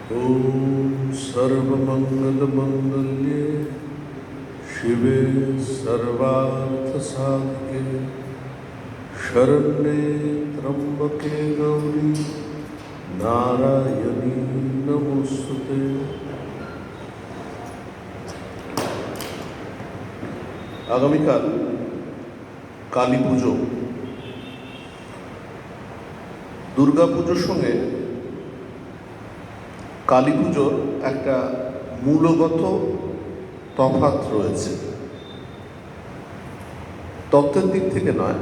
ॐ सर्वमङ्गलमङ्गल्ये शिवे सर्वार्थसाधिके शरण्ये त्र्यम्बके गौरी नारायणी नमोस्तुते। আগামীকাল কালী পুজো। দুর্গা পুজোর সঙ্গে কালী পুজোর একটা মূলগত তফাৎ রয়েছে, তত্ত্বের দিক থেকে নয়,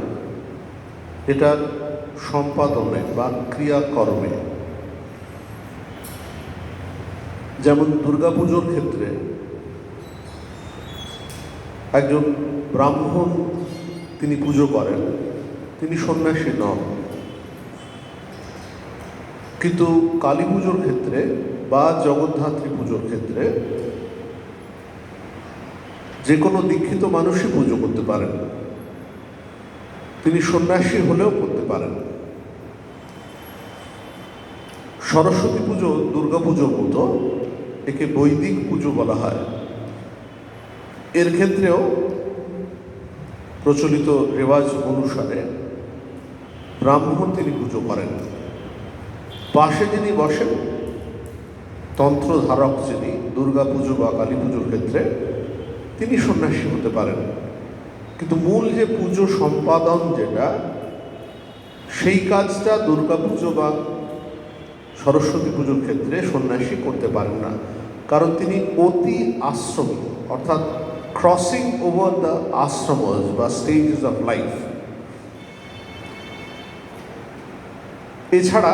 এটার সম্পাদনে বা ক্রিয়াকর্মে। যেমন দুর্গা পুজোর ক্ষেত্রে একজন ব্রাহ্মণ তিনি পুজো করেন, তিনি সন্ন্যাসী নন। কিন্তু কালী পুজোর ক্ষেত্রে বা জগদ্ধাত্রী পুজোর ক্ষেত্রে যে কোনো দীক্ষিত মানুষই পুজো করতে পারেন, তিনি সন্ন্যাসী হলেও করতে পারেন। সরস্বতী পুজো দুর্গা পুজোর মতো, একে বৈদিক পুজো বলা হয়। এর ক্ষেত্রেও প্রচলিত রেওয়াজ অনুসারে ব্রাহ্মণ তিনি পুজো করেন। পাশে যিনি বসেন, তন্ত্রধারক যিনি, দুর্গা পুজো বা কালী পুজোর ক্ষেত্রে তিনি সন্ন্যাসী হতে পারেন। কিন্তু মূল যে পুজো সম্পাদন যেটা, সেই কাজটা দুর্গা পুজো বা সরস্বতী পুজোর ক্ষেত্রে সন্ন্যাসী করতে পারেন না, কারণ তিনি অতি আশ্রমী, অর্থাৎ ক্রসিং ওভার দ্য আশ্রমস বা স্টেজেস অফ লাইফ। এছাড়া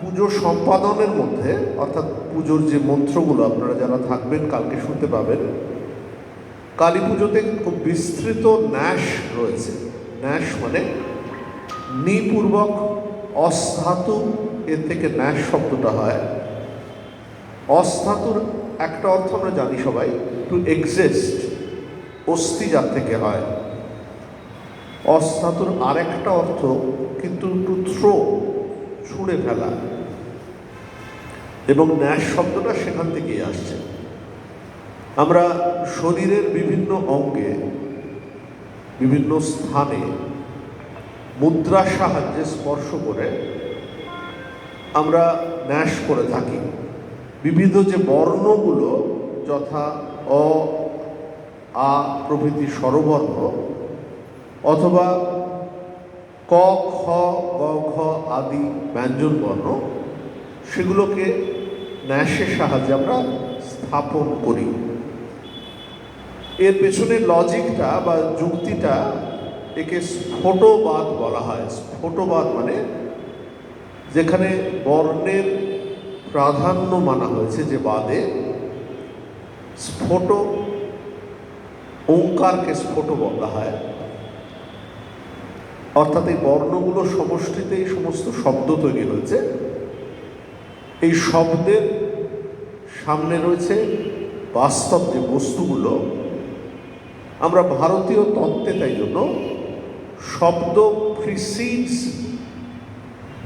পুজো সম্পাদনের মধ্যে, অর্থাৎ পুজোর যে মন্ত্রগুলো আপনারা যারা থাকবেন কালকে শুনতে পাবেন, কালী পুজোতে খুব বিস্তৃত ন্যাস রয়েছে। ন্যাস মানে নিপূর্বক অস্ধাতু, এর থেকে ন্যাস শব্দটা হয়। অস্ধাতুর একটা অর্থ আমরা জানি সবাই, টু এক্সিস্ট, অস্থি যার থেকে হয়। অস্ধাতুর আরেকটা অর্থ কিন্তু টু থ্রো, ছুঁড়ে ফেলা, এবং ন্যাস শব্দটা সেখান থেকেই আসছে। আমরা শরীরের বিভিন্ন অঙ্গে, বিভিন্ন স্থানে মুদ্রার সাহায্যে স্পর্শ করে আমরা ন্যাস করে থাকি। বিবিধ যে বর্ণগুলো, যথা অ, আ প্রভৃতি স্বরবর্ণ, অথবা ক, খ, গ, ঘ আদি ব্যঞ্জন বর্ণ, সেগুলোকে ন্যাসের সাহায্যে আমরা স্থাপন করি। এর পেছনে লজিকটা বা যুক্তিটা, একে স্ফোটবাদ বলা হয়। স্ফোটবাদ মানে যেখানে বর্ণের প্রাধান্য মানা হয়েছে, যে বাদে স্ফোট, ওঙ্কারকে স্ফোট বলা হয়। অর্থাৎ এই বর্ণগুলোর সমষ্টিতে এই সমস্ত শব্দ তৈরি হয়েছে। এই শব্দের সামনে রয়েছে বাস্তব যে বস্তুগুলো। আমরা ভারতীয় তত্ত্বে তাই জন্য শব্দ প্রিসিডস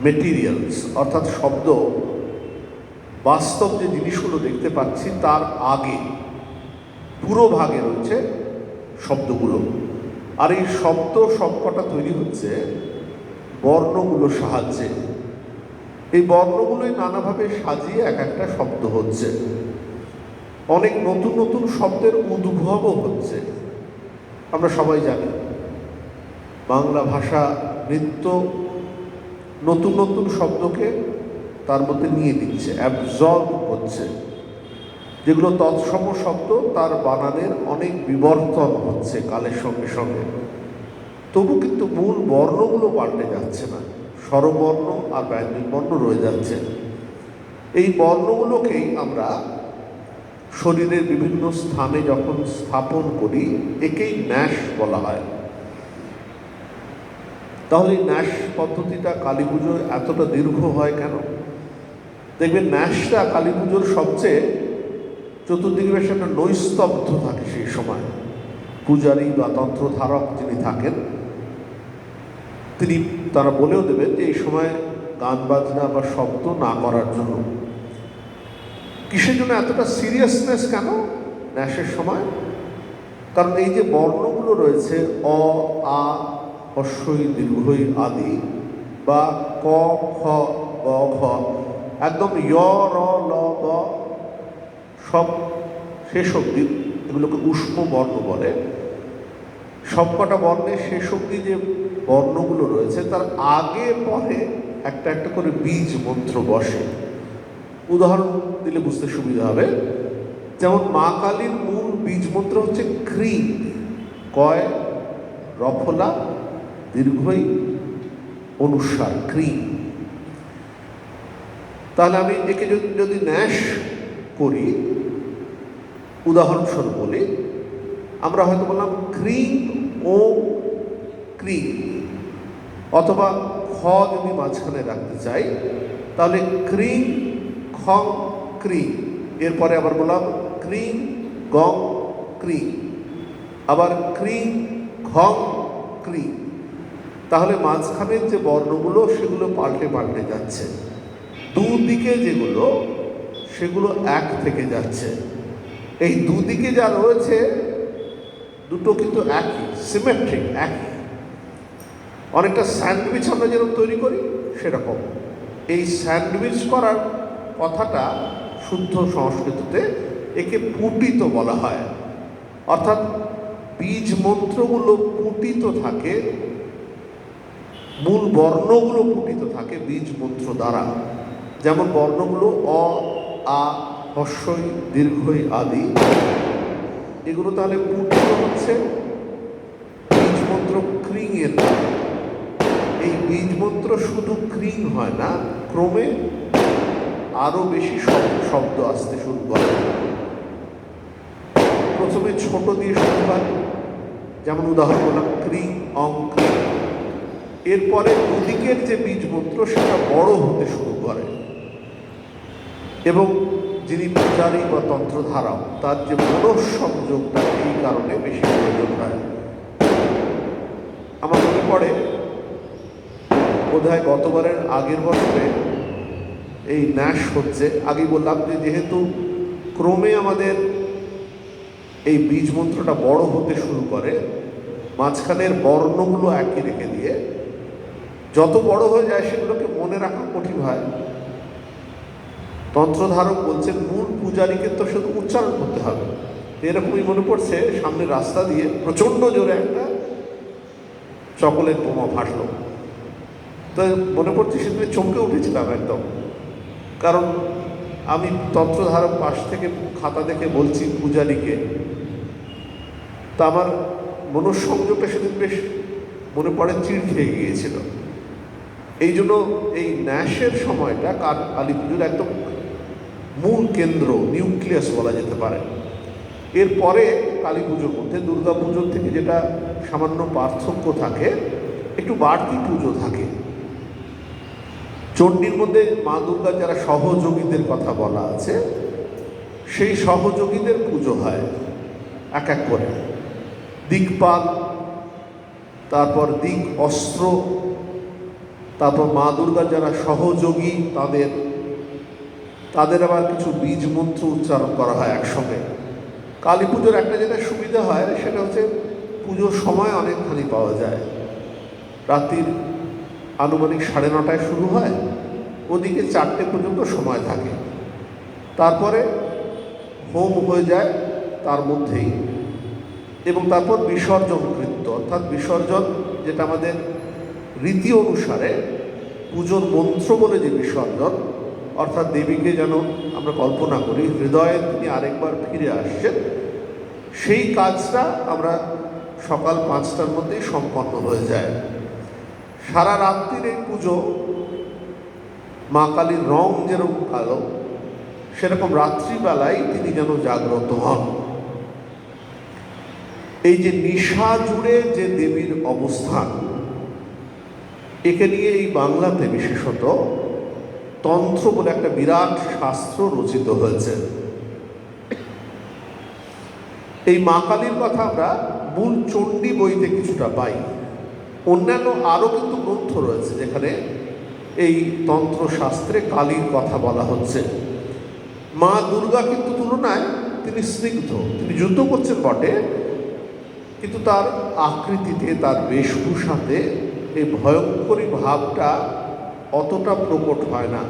মেটেরিয়ালস, অর্থাৎ শব্দ বাস্তব যে জিনিসগুলো দেখতে পাচ্ছি তার আগে, পুরো ভাগে রয়েছে শব্দগুলো। আর এই শব্দ সবকটা তৈরি হচ্ছে বর্ণগুলোর সাহায্যে। এই বর্ণগুলোই নানাভাবে সাজিয়ে এক একটা শব্দ হচ্ছে। অনেক নতুন নতুন শব্দের উদ্ভবও হচ্ছে। আমরা সবাই জানি বাংলা ভাষা নিত্য নতুন নতুন শব্দকে তার মধ্যে নিয়ে দিচ্ছে, অ্যাবজর্ব হচ্ছে। যেগুলো তৎসম শব্দ, তার বানানের অনেক বিবর্তন হচ্ছে কালের সঙ্গে সঙ্গে। তবু কিন্তু মূল বর্ণগুলো পাল্টে যাচ্ছে না, স্বরবর্ণ আর ব্যঞ্জন বর্ণ রয়ে যাচ্ছে। এই বর্ণগুলোকেই আমরা শরীরের বিভিন্ন স্থানে যখন স্থাপন করি, একেই ন্যাস বলা হয়। তাহলে এই ন্যাস পদ্ধতিটা কালী পুজোয় এতটা দীর্ঘ হয় কেন? দেখবেন ন্যাসটা কালী পুজোর সবচেয়ে চতুর্দিকে বেশ একটা নৈস্তব্ধ থাকে সেই সময়। পূজারী বা তন্ত্রধারক যিনি থাকেন, তারা বলেও দেবেন যে এই সময় গান বাজনা বা শব্দ না করার জন্য। কিসের জন্য এতটা সিরিয়াসনেস কেন ন্যাসের সময়? কারণ এই যে বর্ণগুলো রয়েছে অ, আ, হস্যই, দীর্ঘই আদি, বা ক, খ, গ, ঘ, একদম য়, র, ল, গ, সব শেষ অবধি, এগুলোকে উষ্ম বর্ণ বলে। সবকটা বর্ণের শেষ অবধি যে বর্ণগুলো রয়েছে তার আগে পরে একটা একটা করে বীজ মন্ত্র বসে। উদাহরণ দিলে বুঝতে সুবিধা হবে। যেমন মা কালীর মূল বীজ মন্ত্র হচ্ছে ক্রিং, কয়, রফলা, দীর্ঘই, অনুস্বার, ক্রিং। তাহলে আমি একে যদি ন্যাস করি, উদাহরণস্বরূপ বলি, আমরা হয়তো বললাম ক্রিং ও ক্রিং, অথবা খ যদি মাঝখানে রাখতে চাই তাহলে ক্রিং খং ক্রিং, এরপরে আবার বললাম ক্রিং গং ক্রিং, আবার ক্রিং ঘং ক্রিং। তাহলে মাঝখানের যে বর্ণগুলো সেগুলো পাল্টে পাল্টে যাচ্ছে, দুদিকে যেগুলো সেগুলো এক থেকে যাচ্ছে। এই দুদিকে যা রয়েছে দুটো কিন্তু একই, সিমেট্রিক, একই। অনেকটা স্যান্ডউইচ আমরা যেরকম তৈরি করি সেরকম। এই স্যান্ডউইচ করার কথাটা শুদ্ধ সংস্কৃততে একে পুটিত বলা হয়, অর্থাৎ বীজ মন্ত্রগুলো পুটিত থাকে, মূল বর্ণগুলো পুটিত থাকে বীজ মন্ত্র দ্বারা। যেমন বর্ণগুলো অ, আ, হস্যই, দীর্ঘই আদি, এগুলো তাহলে পুটিত হচ্ছে বীজ মন্ত্র ক্রিং এর। এই বীজ মন্ত্র শুধু ক্রিং হয় না, ক্রমে আরো বেশি শব্দ আসতে শুরু করে। প্রথমে ছোট দিয়ে শুরু হয়, যেমন উদাহরণ বললাম ক্রিং অং ক্রিং। এরপরে দুদিকের যে বীজ মন্ত্র সেটা বড় হতে শুরু করে, এবং যিনি পূজারী বা তন্ত্রধারক তার যে মনঃসংযোগটা এই কারণে বেশি প্রয়োজন হয়। আমার মনে পড়ে বোধহয় গতবারের আগের বছরে এই ন্যাস হচ্ছে, আগে বললাম যে যেহেতু ক্রমে আমাদের এই বীজ মন্ত্রটা বড় হতে শুরু করে, মাঝখানের বর্ণগুলো একই রেখে দিয়ে যত বড় হয়ে যায় সেগুলোকে মনে রাখা কঠিন হয়। তন্ত্রধারক বলছেন মূল পূজারীকে তো শুধু উচ্চারণ করতে হবে। এরকমই মনে পড়ছে, সামনে রাস্তা দিয়ে প্রচণ্ড জোরে একটা চকোলেট বোমা ফাটলো। তো মনে পড়ছে সেদিন চমকে উঠেছিলাম একদম, কারণ আমি তন্ত্রধারক পাশ থেকে খাতা দেখে বলছি পূজারীকে, তা আমার মনঃসংযোগটা সেদিন বেশ মনে পড়ে চিড় খেয়ে গিয়েছিল। এই জন্য এই ন্যাসের সময়টা কালী পুজোর একদম মূল কেন্দ্র, নিউক্লিয়াস বলা যেতে পারে। এরপরে কালী পুজোর মধ্যে দুর্গা পুজোর থেকে যেটা সামান্য পার্থক্য থাকে, একটু বাড়তি পুজো থাকে। চণ্ডীর মধ্যে মা দুর্গার যারা সহযোগীদের কথা বলা আছে, সেই সহযোগীদের পুজো হয় এক এক করে। দিকপাল, তারপর দিক অস্ত্র, তারপর মা দুর্গার যারা সহযোগী তাদের আবার কিছু বীজ মন্ত্র উচ্চারণ করা হয় একসঙ্গে। কালী পুজোর একটা যেটা সুবিধা হয় সেটা হচ্ছে পুজোর সময় অনেকখানি পাওয়া যায়। রাত্রির আনুমানিক 9:30টায় শুরু হয়, ওদিকে 4টে পর্যন্ত সময় থাকে। তারপরে হোম হয়ে যায় তার মধ্যেই, এবং তারপর বিসর্জন কৃত্য, অর্থাৎ বিসর্জন যেটা আমাদের রীতি অনুসারে পুজোর মন্ত্র বলে যে বিসর্জন, অর্থাৎ দেবীকে যেন আমরা কল্পনা করি হৃদয়ে তিনি আরেকবার ফিরে আসছেন, সেই কাজটা আমরা সকাল 5টার মধ্যেই সম্পন্ন হয়ে যায়। সারা রাত্রির এই পুজো, মা কালীর রং যেরকম কালো, সেরকম রাত্রিবেলায় তিনি যেন জাগ্রত হন। এই যে নিশা জুড়ে যে দেবীর অবস্থান, একে নিয়ে এই বাংলাতে বিশেষত তন্ত্র বলে একটা বিরাট শাস্ত্র রচিত হয়েছে। এই মা কালীর কথা আমরা মূল চণ্ডী বইতে কিছুটা পাই, অন্যান্য আরও কিন্তু গ্রন্থ রয়েছে যেখানে এই তন্ত্রশাস্ত্রে কালীর কথা বলা হচ্ছে। মা দুর্গা কিন্তু তুলনায় তিনি স্নিগ্ধ, তিনি যুদ্ধ করছেন বটে, কিন্তু তার আকৃতিতে, তার বেশভূষাতে এই ভয়ঙ্করী ভাবটা অতটা প্রকট হয় না।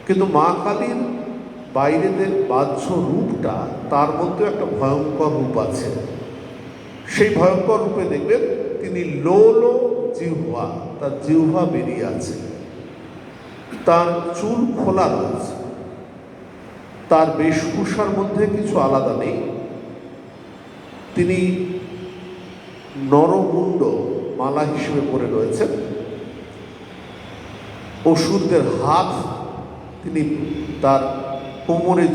কিন্তু মা কালীর বাইরেদের বাহ্য রূপটা, তার মধ্যে একটা ভয়ঙ্কর রূপ আছে। সেই ভয়ঙ্কর রূপে দেখবেন তিনি লোলো জিহ্বা, তার জিহ্বা বেরিয়ে আছে, তার চুল খোলা রয়েছে, তার বেশভূষার মধ্যে কিছু আলাদা নেই। তিনি নরমুণ্ড মালা হিসেবে পরে রয়েছেন, অসুরদের হাত তিনি তার কোমরে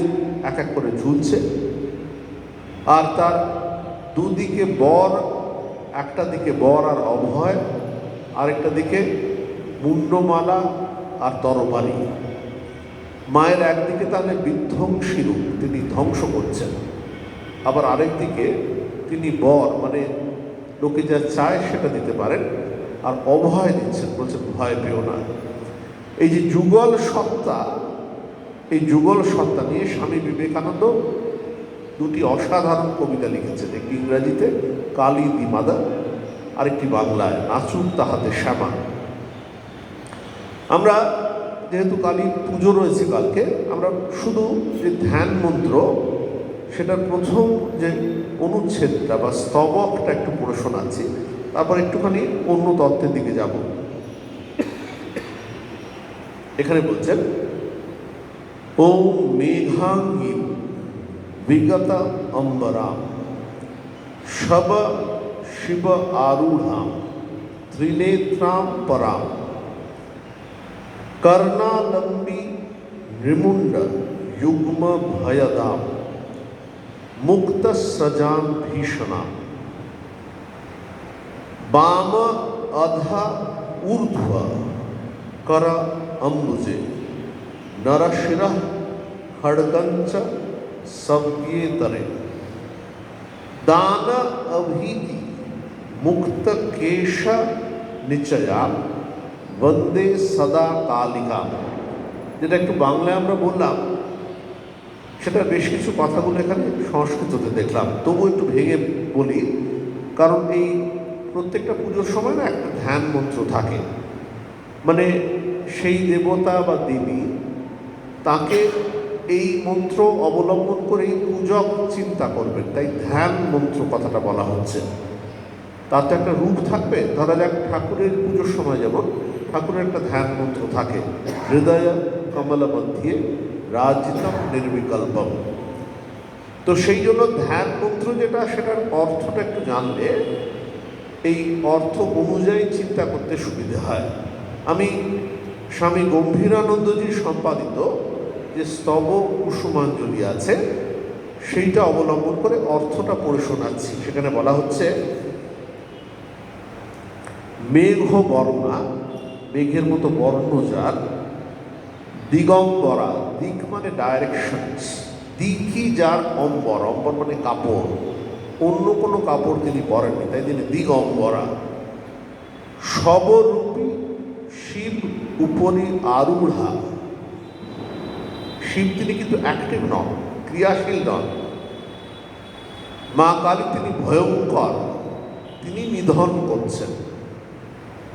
এক এক করে ঝুলছে, আর তার দুদিকে বর, একটা দিকে বর আর অভয়, আরেকটা দিকে মুন্ডমালা আর তরবারি। মায়ের একদিকে তাহলে বিধ্বংসী রূপ, তিনি ধ্বংস করছেন, আবার আরেকদিকে তিনি বর, মানে লোকে যা চায় সেটা দিতে পারেন, আর অভয় দিচ্ছেন, বলছেন ভয় পেও না। এই যে যুগল সত্তা, এই যুগল সত্তা নিয়ে স্বামী বিবেকানন্দ দুটি অসাধারণ কবিতা লিখেছেন, একটি ইংরাজিতে কালী দি মাদার, আরেকটি বাংলায় নাচুক তাহাতে শ্যামা। আমরা যেহেতু কালী পুজো রয়েছে কালকে, আমরা শুধু যে ধ্যান মন্ত্র, সেটার প্রথম যে অনুচ্ছেদটা বা স্তবকটা একটু পড়ে শোনাচ্ছি, তারপর একটুখানি অন্য তত্ত্বের দিকে যাব। এখানে বলছেন, ওম মেঘাঙ্গীম বিগত অম্বরাম শব শিব আরূঢ়াম ত্রিনেত্রাম পরাম कर्णालंबी नृमुंड युग्म भयदाम मुक्त सजान भीषणा वाम अधा ऊर्ध्व कर अम्बुजे नरशिर खड्गंच सव्येतरे दान अभीति मुक्त केश निचया বন্দে সদা কালিকা। যেটা একটু বাংলায় আমরা বললাম, সেটা বেশ কিছু কথাগুলো এখানে সংস্কৃততে দেখলাম, তবু একটু ভেঙে বলি, কারণ এই প্রত্যেকটা পুজোর সময় না একটা ধ্যান মন্ত্র থাকে, মানে সেই দেবতা বা দেবী, তাকে এই মন্ত্র অবলম্বন করেই পূজক চিন্তা করবেন, তাই ধ্যান মন্ত্র কথাটা বলা হচ্ছে। তার তো একটা রূপ থাকবে। ধরা যাক ঠাকুরের পুজোর সময় যেমন ঠাকুরের একটা ধ্যান মন্ত্র থাকে, হৃদয় কমল মধ্যে রাজিতম নির্বিকল্পম। তো সেই জন্য ধ্যান মন্ত্র যেটা, সেটার অর্থটা একটু জানলে এই অর্থ অনুযায়ী চিন্তা করতে সুবিধা হয়। আমি স্বামী গম্ভীরানন্দজি সম্পাদিত যে স্তব কুসুমাঞ্জলি আছে, সেইটা অবলম্বন করে অর্থটা পড়ে শোনাচ্ছি। সেখানে বলা হচ্ছে, মেঘ বর্ণা, মেঘের মতো বর্ণ যার, দিগম্বরা, দিক মানে ডাইরেকশনস, দিকই যার অম্বর, অম্বর মানে কাপড়, অন্য কোনো কাপড় তিনি পরেননি, তাই তিনি দিগম্বরা। সবরূপী শিব উপরি আরূঢ়া, শিব তিনি কিন্তু অ্যাক্টিভ নন, ক্রিয়াশীল নন। মা কালী তিনি ভয়ঙ্কর, তিনি নিধন করছেন,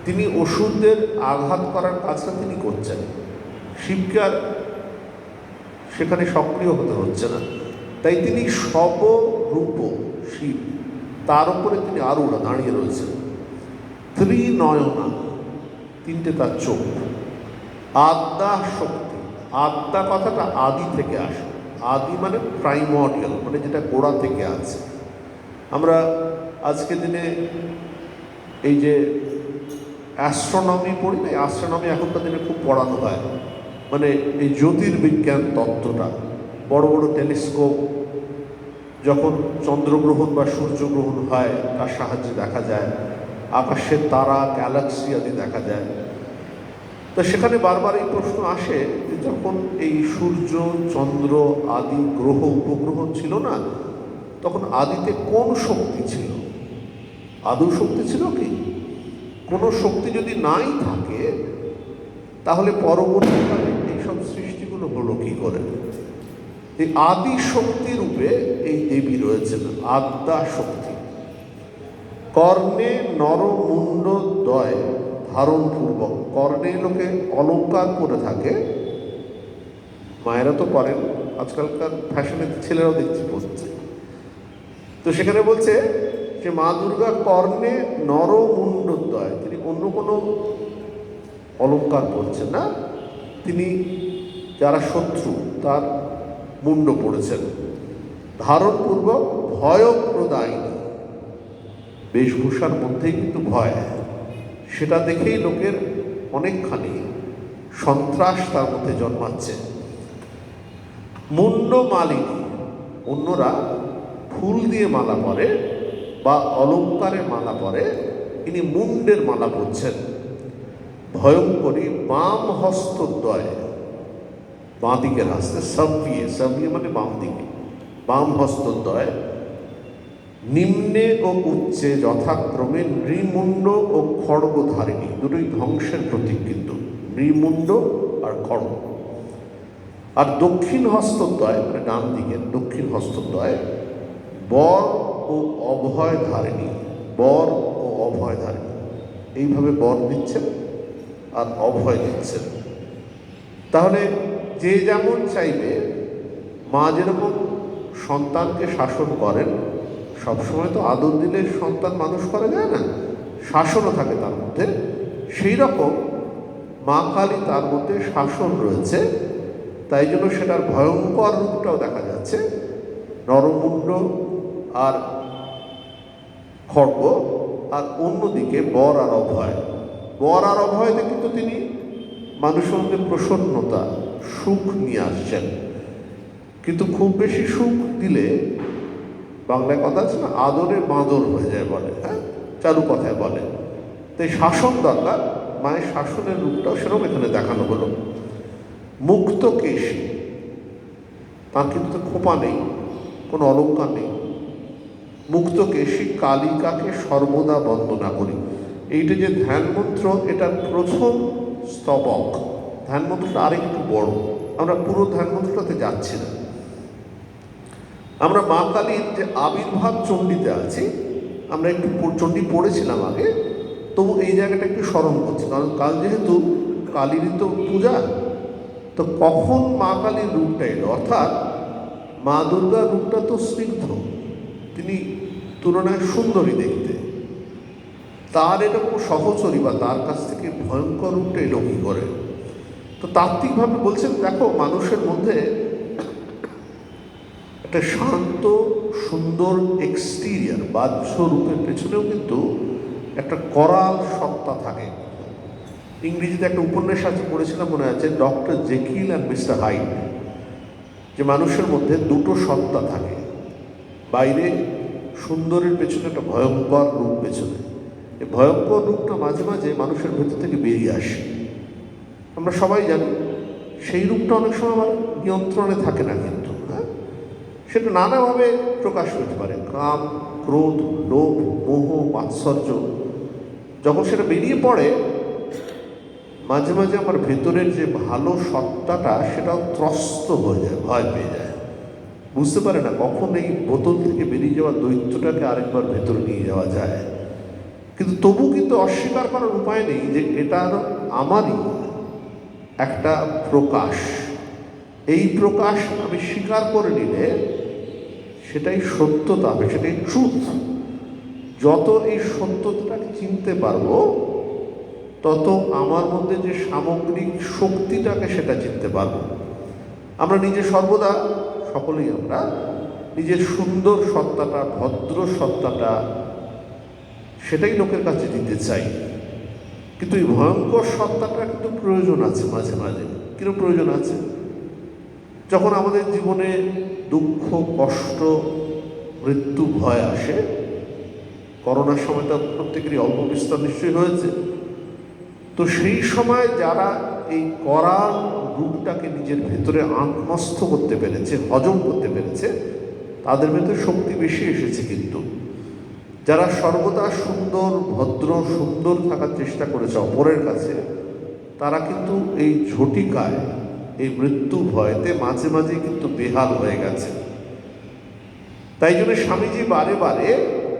তিনি অসুরদের আঘাত করার কাজটা তিনি করছেন। শিবকে আর সেখানে সক্রিয় হতে হচ্ছে না, তাই তিনি সবরূপ শিব, তার উপরে তিনি আরূঢ় দাঁড়িয়ে রয়েছেন। ত্রিনয়না, তিনটে তার চোখ। আদ্যা শক্তি, আদ্যা কথাটা আদি থেকে আসে, আদি মানে প্রাইমর্ডিয়াল, মানে যেটা গোড়া থেকে আছে। আমরা আজকের দিনে এই যে অ্যাস্ট্রোনমি পড়ি না, অ্যাস্ট্রোনমি এখনকার দিনে খুব পড়ানো হয়, মানে এই জ্যোতির্বিজ্ঞান তত্ত্বটা। বড় বড় টেলিস্কোপ যখন চন্দ্রগ্রহণ বা সূর্যগ্রহণ হয়, তার সাহায্যে দেখা যায়, আকাশের তারা, গ্যালাক্সি আদি দেখা যায়। তো সেখানে বারবার এই প্রশ্ন আসে যে যখন এই সূর্য, চন্দ্র আদি গ্রহ উপগ্রহ ছিল না, তখন আদিতে কোন শক্তি ছিল? আদৌ শক্তি ছিল কি? কোনো শক্তি যদি নাই থাকে, তাহলে পরবর্তীকালে এইসব সৃষ্টিগুলো হলো কী করে? এই আদি শক্তি রূপে এই দেবী রয়েছেন, আদ্যা শক্তি। কর্ণে নরমুণ্ড দয় ধারণ পূর্বক, কর্ণে লোকে অলঙ্কার করে থাকে, মায়েরা তো করেন, আজকালকার ফ্যাশনের ছেলেরাও দেখছি পড়ছে। তো সেখানে বলছে যে মা দুর্গা কর্ণে নরমুণ্ডদ্বয়, তিনি অন্য কোনো অলঙ্কার করছেন না, তিনি যারা শত্রু তার মুন্ড পড়েছেন। ধারণপূর্বক ভয়প্রদায়িনী, বেশভূষার মধ্যেই কিন্তু ভয়, সেটা দেখেই লোকের অনেকখানি সন্ত্রাস তার মধ্যে জন্মাচ্ছে। মুন্ড মালিনী, অন্যরা ফুল দিয়ে মালা পরে বা অলঙ্কারে মালা পরে, ইনি মুন্ডের মালা পরছেন। ভয়ঙ্করী বাম হস্তদ্বয়, বাঁ দিকের হাসতে, সবিয়ে মানে বাম দিকে, বাম হস্তদ্বয়। নিম্নে ও উচ্চে যথাক্রমে নৃমুণ্ড ও খড়গধারিণী, দুটোই ধ্বংসের প্রতীক কিন্তু, নৃমুণ্ড আর খড়গ। আর দক্ষিণ হস্তদ্বয় মানে ডান দিকের দক্ষিণ হস্তদ্বয় বর ও অভয় ধারিণী, বর ও অভয় ধারিণী, এইভাবে বর দিচ্ছেন আর অভয় দিচ্ছেন। তাহলে যে যেমন চাইবে, মা যেরকম সন্তানকে শাসন করেন, সবসময় তো আদর দিলে সন্তান মানুষ করা যায় না, শাসনও থাকে তার মধ্যে, সেই রকম মা কালী তার মধ্যে শাসন রয়েছে। তাই জন্য সেটার ভয়ঙ্কর রূপটাও দেখা যাচ্ছে, নরমুণ্ড আর খড়গ, আর অন্যদিকে বর আর অভয়। বর আর অভয়তে কিন্তু তিনি মানুষের মধ্যে প্রসন্নতা, সুখ নিয়ে আসছেন। কিন্তু খুব বেশি সুখ দিলে, বাংলায় কথা আছে না, আদরে বাঁদর হয়ে যায় বলে, হ্যাঁ, চালু কথায় বলে। তাই শাসন দরকার, মায়ের শাসনের রূপটাও সেরকম এখানে দেখানো হলো। মুক্ত কেশী, তার কিন্তু খোপা নেই, কোনো অলঙ্কার নেই। মুক্ত কেশী কালিকাকে সর্বদা বন্দনা করি। এইটা যে ধ্যান মন্ত্র, এটার প্রথম স্তবক, ধ্যান মন্ত্রটা আরেকটু বড়, আমরা পুরো ধ্যান মন্ত্রটাতে যাচ্ছি না। আমরা মা কালীর যে আবির্ভাব চণ্ডীতে আছি, আমরা একটু চণ্ডী পড়েছিলাম আগে, তবু এই জায়গাটা একটু স্মরণ করছি, কারণ কাল যেহেতু কালীরই তো পূজা, তো কখন মা কালীর রূপটা এলো, অর্থাৎ মা দুর্গার রূপটা তো স্নিগ্ধ, তিনি তুলনায় সুন্দরী দেখতে, তার এরকম সহচরী বা তার কাছ থেকে ভয়ঙ্কর রূপটা এলো কী করে? তো তাত্ত্বিকভাবে বলছেন, দেখো মানুষের মধ্যে একটা শান্ত সুন্দর এক্সটিরিয়ার বাহ্য রূপের পেছনেও কিন্তু একটা করাল সত্তা থাকে। ইংরেজিতে একটা উপন্যাস আছে, পড়েছিলাম মনে আছে, doctor Jekyll and mister hide, যে মানুষের মধ্যে দুটো সত্তা থাকে, বাইরে সুন্দরের পেছনে একটা ভয়ঙ্কর রূপ পেছনে, এই ভয়ঙ্কর রূপটা মাঝে মাঝে মানুষের ভেতর থেকে বেরিয়ে আসে, আমরা সবাই জানি। সেই রূপটা অনেক সময় আমার নিয়ন্ত্রণে থাকে না কিন্তু, হ্যাঁ, সেটা নানাভাবে প্রকাশ পেতে পারে, কাম, ক্রোধ, লোভ, মোহ, মাৎসর্য। যখন সেটা বেরিয়ে পড়ে, মাঝে মাঝে আমার ভেতরের যে ভালো সত্তাটা সেটাও ত্রস্ত হয়ে যায়, ভয় পেয়ে যায়, বুঝতে পারে না কখন এই বোতল থেকে বেরিয়ে যাওয়া দৈত্যটাকে আরেকবার ভেতরে নিয়ে যাওয়া যায়। কিন্তু তবু কিন্তু অস্বীকার করার উপায় নেই যে এটা আমারই একটা প্রকাশ। এই প্রকাশ আমি স্বীকার করে নিলে সেটাই সত্যতা হবে, সেটাই ট্রুথ। যত এই সত্যতাটাকে চিনতে পারবো, তত আমার মধ্যে যে সামগ্রিক শক্তিটাকে সেটা চিনতে পারবো। আমরা নিজে সর্বদা, সকলেই আমরা নিজের সুন্দর সত্তাটা, ভদ্র সত্তাটা, সেটাই লোকের কাছে দিতে চাই। কিন্তু এই ভয়ঙ্কর সত্তাটা কিন্তু প্রয়োজন আছে মাঝে মাঝে। কিরকম প্রয়োজন আছে? যখন আমাদের জীবনে দুঃখ, কষ্ট, মৃত্যু, ভয় আসে, করোনার সময়টা প্রত্যেকেরই অল্প বিস্তর নিশ্চয়ই হয়েছে, তো সেই সময় যারা এই করাল রূপটাকে নিজের ভেতরে আত্মস্থ করতে পেরেছে, হজম করতে পেরেছে, তাদের ভেতরে শক্তি বেশি এসেছে। কিন্তু যারা সর্বদা সুন্দর, ভদ্র, সুন্দর থাকার চেষ্টা করেছে অপরের কাছে, তারা কিন্তু এই ঝটিকায় এই মৃত্যু ভয়তে মাঝে মাঝে কিন্তু বেহাল হয়ে গেছে। তাই জন্য স্বামীজি বারে বারে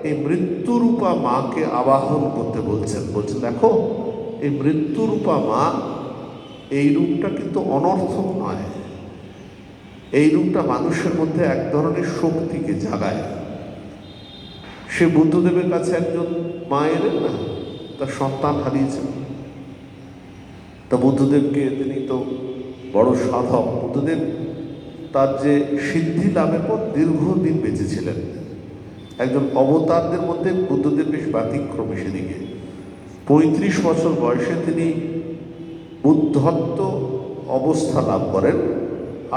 এই মৃত্যুরূপা মাকে আবাহন করতে বলছেন। দেখো, এই মৃত্যুরূপা মা, এই রূপটা কিন্তু অনর্থক নয়। এই রূপটা মানুষের মধ্যে এক ধরনের শক্তিকে জাগায়। সে বুদ্ধদেবের কাছে একজন মা এলেন না, তার সন্তান হারিয়েছেন। তা বুদ্ধদেবকে, তিনি তো বড় সাধক, বুদ্ধদেব তার যে সিদ্ধি লাভের পর দীর্ঘদিন বেঁচেছিলেন। একজন অবতারদের মধ্যে বুদ্ধদেব বেশ ব্যতিক্রমী সেদিকে। 35 বছর বয়সে তিনি বুদ্ধত্ব অবস্থা লাভ করেন,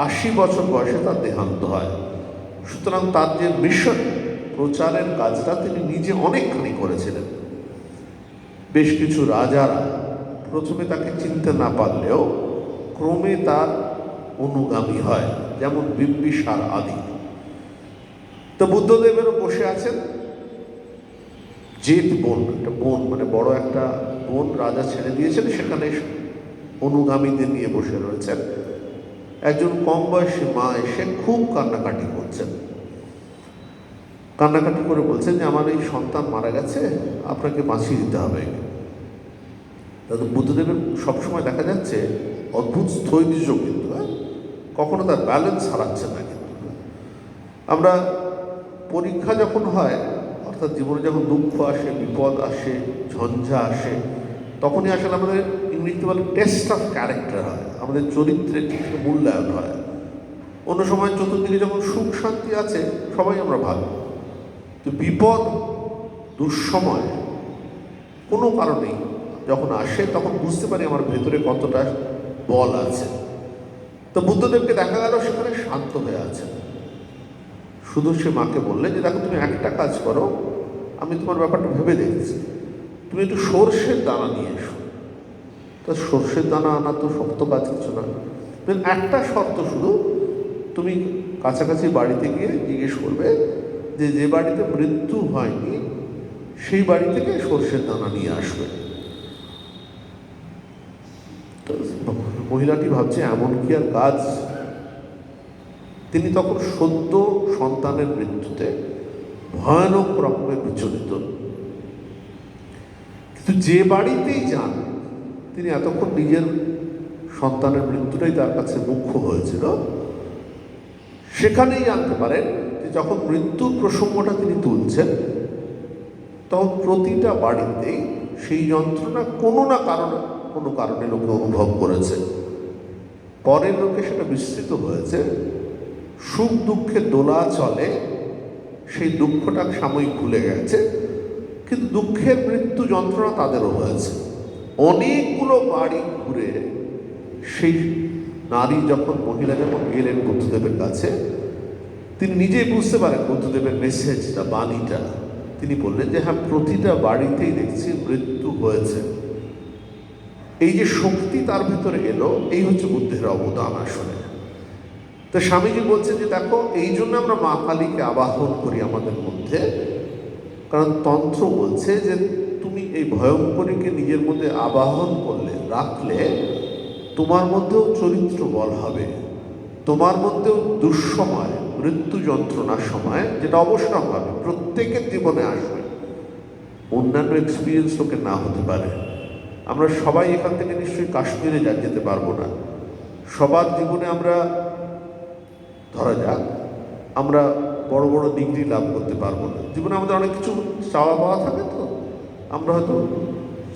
80 বছর বয়সে তার দেহান্ত হয়। সুতরাং তার যে মিশন, প্রচারের কাজটা তিনি নিজে অনেকখানি করেছিলেন। বেশ কিছু রাজারা প্রথমে তাকে চিনতে না পারলেও ক্রমে তার অনুগামী হয়, যেমন বিম্বিসার আদি। তো বুদ্ধদেবেরও বসে আছেন জেত বন, একটা বন মানে বড় একটা বন রাজা ছেড়ে দিয়েছেন, সেখানে অনুগামীদের নিয়ে বসে রয়েছেন। একজন কম বয়সী মা এসে খুব কান্নাকাটি করছেন। কান্নাকাটি করে বলছেন যে আমার এই সন্তান মারা গেছে, আপনাকে বাঁচিয়ে দিতে হবে। তাদের বুদ্ধদেবের সবসময় দেখা যাচ্ছে অদ্ভুত স্থৈর্য, কিন্তু কখনো তার ব্যালেন্স হারাচ্ছে না। কিন্তু আমরা পরীক্ষা যখন হয়, অর্থাৎ জীবনে যখন দুঃখ আসে, বিপদ আসে, ঝঞ্ঝা আসে, তখনই আসলে আমাদের ইংরেজিতে বলে টেস্ট অফ ক্যারেক্টার হয়, আমাদের চরিত্রের ঠিক মূল্যায়ন হয়। অন্য সময় চতুর্দিকে যখন সুখ শান্তি আছে, সবাই আমরা ভালো। তো বিপদ, দুঃসময় কোনো কারণেই যখন আসে, তখন বুঝতে পারি আমার ভেতরে কতটা বল আছে। তো বুদ্ধদেবকে দেখা গেল সেখানে শান্ত হয়ে আছে। শুধু সে মাকে বললে যে দেখো, তুমি একটা কাজ করো, আমি তোমার ব্যাপারটা ভেবে দেখছি, তুমি একটু সর্ষের দানা নিয়ে এসো। তা সর্ষের দানা আনা তো শক্ত কাজ কিছু না, একটা শর্ত শুধু, তুমি কাছাকাছি বাড়িতে গিয়ে জিজ্ঞেস করবে যে যে বাড়িতে মৃত্যু হয়নি সেই বাড়ি থেকে সর্ষের দানা নিয়ে আসবে। মহিলাটি ভাবছে এমন কি আর কাজ। তিনি তখন সদ্য সন্তানের মৃত্যুতে ভয়ানক রকমের বিচলিত। কিন্তু যে বাড়িতেই যান, তিনি এতক্ষণ নিজের সন্তানের মৃত্যুটাই তার কাছে মুখ্য হয়েছিল, সেখানেই জানতে পারেন যে যখন মৃত্যুর প্রসঙ্গটা তিনি তুলছেন, তখন প্রতিটা বাড়িতেই সেই যন্ত্রণা কোনো কারণে লোকে অনুভব করেছে। পরের লোকে সেটা বিস্তৃত হয়েছে, সুখ দুঃখে দোলা চলে, সেই দুঃখটা সাময়িক ভুলে গেছে, কিন্তু দুঃখের মৃত্যু যন্ত্রণা তাদেরও হয়েছে। অনেকগুলো বাড়ি ঘুরে সেই নারী মহিলা যখন গেলেন বুদ্ধদেবের কাছে, তিনি নিজেই বুঝতে পারেন বুদ্ধদেবের মেসেজটা, বাণীটা। তিনি বললেন যে হ্যাঁ, প্রতিটা বাড়িতেই দেখছি মৃত্যু হয়েছে। এই যে শক্তি তার ভিতরে এলো, এই হচ্ছে বুদ্ধের অবদান আসলে। তো স্বামীজি বলছেন যে দেখো, এই জন্য আমরা মা কালীকে আবাহন করি আমাদের মধ্যে, কারণ তন্ত্র বলছে যে তুমি এই ভয়ঙ্করীকে নিজের মধ্যে আবাহন রাখলে তোমার মধ্যেও চরিত্র বল হবে, তোমার মধ্যেও দুঃসময়, মৃত্যু যন্ত্রণার সময়, যেটা অবসর হবে, প্রত্যেকের জীবনে আসবে। অন্যান্য এক্সপিরিয়েন্স লোকে না হতে পারে। আমরা সবাই এখান থেকে নিশ্চয়ই কাশ্মীরে যেতে পারবো না। সবার জীবনে আমরা, ধরা যাক, আমরা বড় বড় ডিগ্রি লাভ করতে পারবো না। জীবনে আমাদের অনেক কিছু চাওয়া পাওয়া থাকে, তো আমরা হয়তো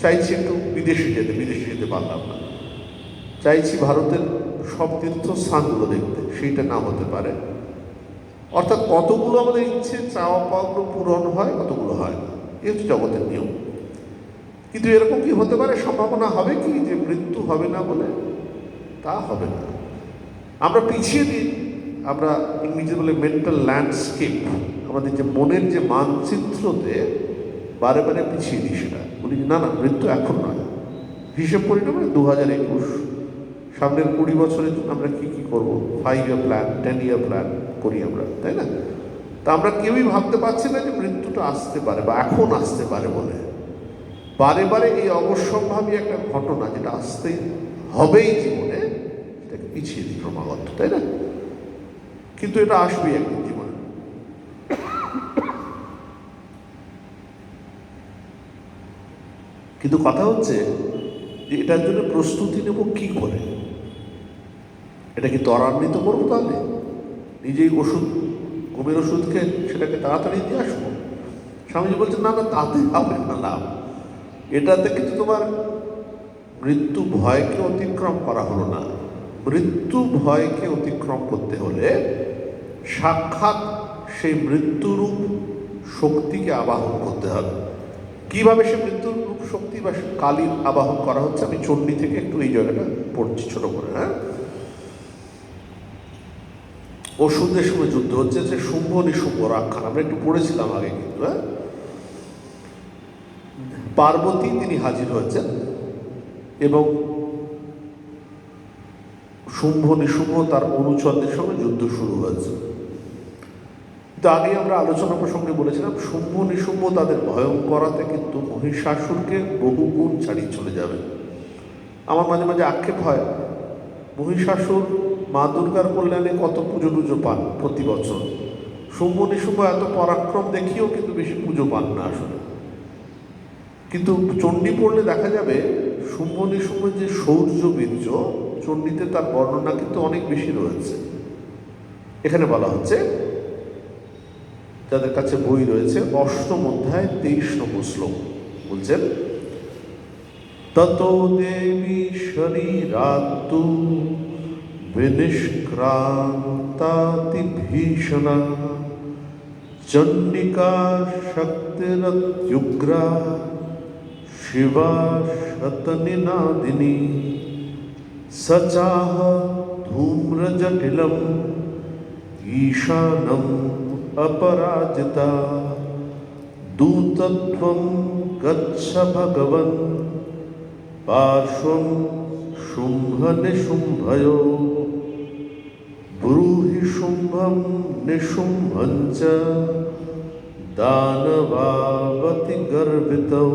চাইছি একটু বিদেশে যেতে পারলাম না। চাইছি ভারতের সব তীর্থস্থানগুলো দেখতে, সেইটা না হতে পারে। অর্থাৎ কতগুলো আমাদের ইচ্ছে, চাওয়া পাওয়াগুলো পূরণ হয়, কতগুলো হয় না। এই হচ্ছে জগতের নিয়ম। কিন্তু এরকম কি হতে পারে, সম্ভাবনা হবে কি যে মৃত্যু হবে না বলে? তা হবে না। আমরা পিছিয়ে দিই, আমরা ইংরেজি বলে মেন্টাল ল্যান্ডস্কেপ, আমাদের যে মনের যে মানচিত্রতে বারে বারে পিছিয়ে দিই সেটা। বলি না না, মৃত্যু এখন নয়, হিসেব করি না, 2021, সামনের 20 বছরের জন্য আমরা কি করবো, 5 ইয়ার প্ল্যান, 10 ইয়ার প্ল্যান করি আমরা, তাই না? তা আমরা কেউই ভাবতে পারছি না যে মৃত্যুটা আসতে পারে বা এখন আসতে পারে বলে। বারে বারে এই অবশ্যম্ভাবী একটা ঘটনা, যেটা আসতে হবেই জীবনে, এটাকে পিছিয়ে দিই ক্রমাগত, তাই না? কিন্তু এটা আসবেই একদিন জীবনে। কিন্তু কথা হচ্ছে যে এটার জন্য প্রস্তুতি নেব কি করে? এটা কি ত্বরান্বিত করবো? তাহলে নিজেই ওষুধ, ঘুমের ওষুধকে সেটাকে তাড়াতাড়ি দিয়ে আসবো? স্বামীজি বলছেন না না, তাতে হবে না লাভ। এটাতে কিন্তু তোমার মৃত্যু ভয়কে অতিক্রম করা হলো না। মৃত্যু ভয়কে অতিক্রম করতে হলে সাক্ষাৎ সেই মৃত্যুরূপ শক্তিকে আবাহন করতে হবে। কিভাবে সে মৃত্যুরূপ শক্তি বা কালীর আবাহন করা হচ্ছে, আমি চণ্ডী থেকে একটু এই জায়গাটা পড়ছি ছোট করে। হ্যাঁ, ওষুধের সময় যুদ্ধ হচ্ছে, যে শুম্ভ নিশুম্ভ রাখান আমরা একটু পড়েছিলাম আগে। কিন্তু হ্যাঁ, পার্বতী তিনি হাজির হয়েছেন এবং শুম্ভ নিশুম্ভ তার অনুচরদের সঙ্গে যুদ্ধ শুরু হয়েছে। কিন্তু আগে আমরা আলোচনা প্রসঙ্গে বলেছিলাম শুম্ভ নিশুম্ভ তাদের ভয়ঙ্করতে কিন্তু মহিষাসুরকে বহু গুণ ছাড়িয়ে চলে যাবে। আমার মাঝে মাঝে আক্ষেপ হয়, মহিষাসুর মা দুর্গার কল্যাণে কত পুজো টুজো পান প্রতি বছর, শুম্ভ নিশুম্ভ এত পরাক্রম দেখিয়েও কিন্তু বেশি পুজো পান না আসলে। কিন্তু চণ্ডী পড়লে দেখা যাবে শুম্ভ নিশুম্ভের যে শৌর্য বীর্য, চণ্ডীতে তার বর্ণনা কিন্তু অনেক বেশি রয়েছে। এখানে বলা হচ্ছে, যাদের কাছে বই রয়েছে, 8ম অধ্যায় 23 নম্বর শ্লোক বলছেন, ততো দেবী শরীরাত্তু বিনিষ্ক্রান্তাতি ভীষণা চণ্ডিকা শক্তিরত্যুগ্রা শিবা শতনিনাদিনী সচাহ ধূম্রজটিলম ঈশানম अपराजिता दूतत्वं गच्छ भगवन् पार्श्वं शुम्भ निशुम्भयो ब्रूहि शुम्भं निशुम्भं च दानवावति गर्भितौ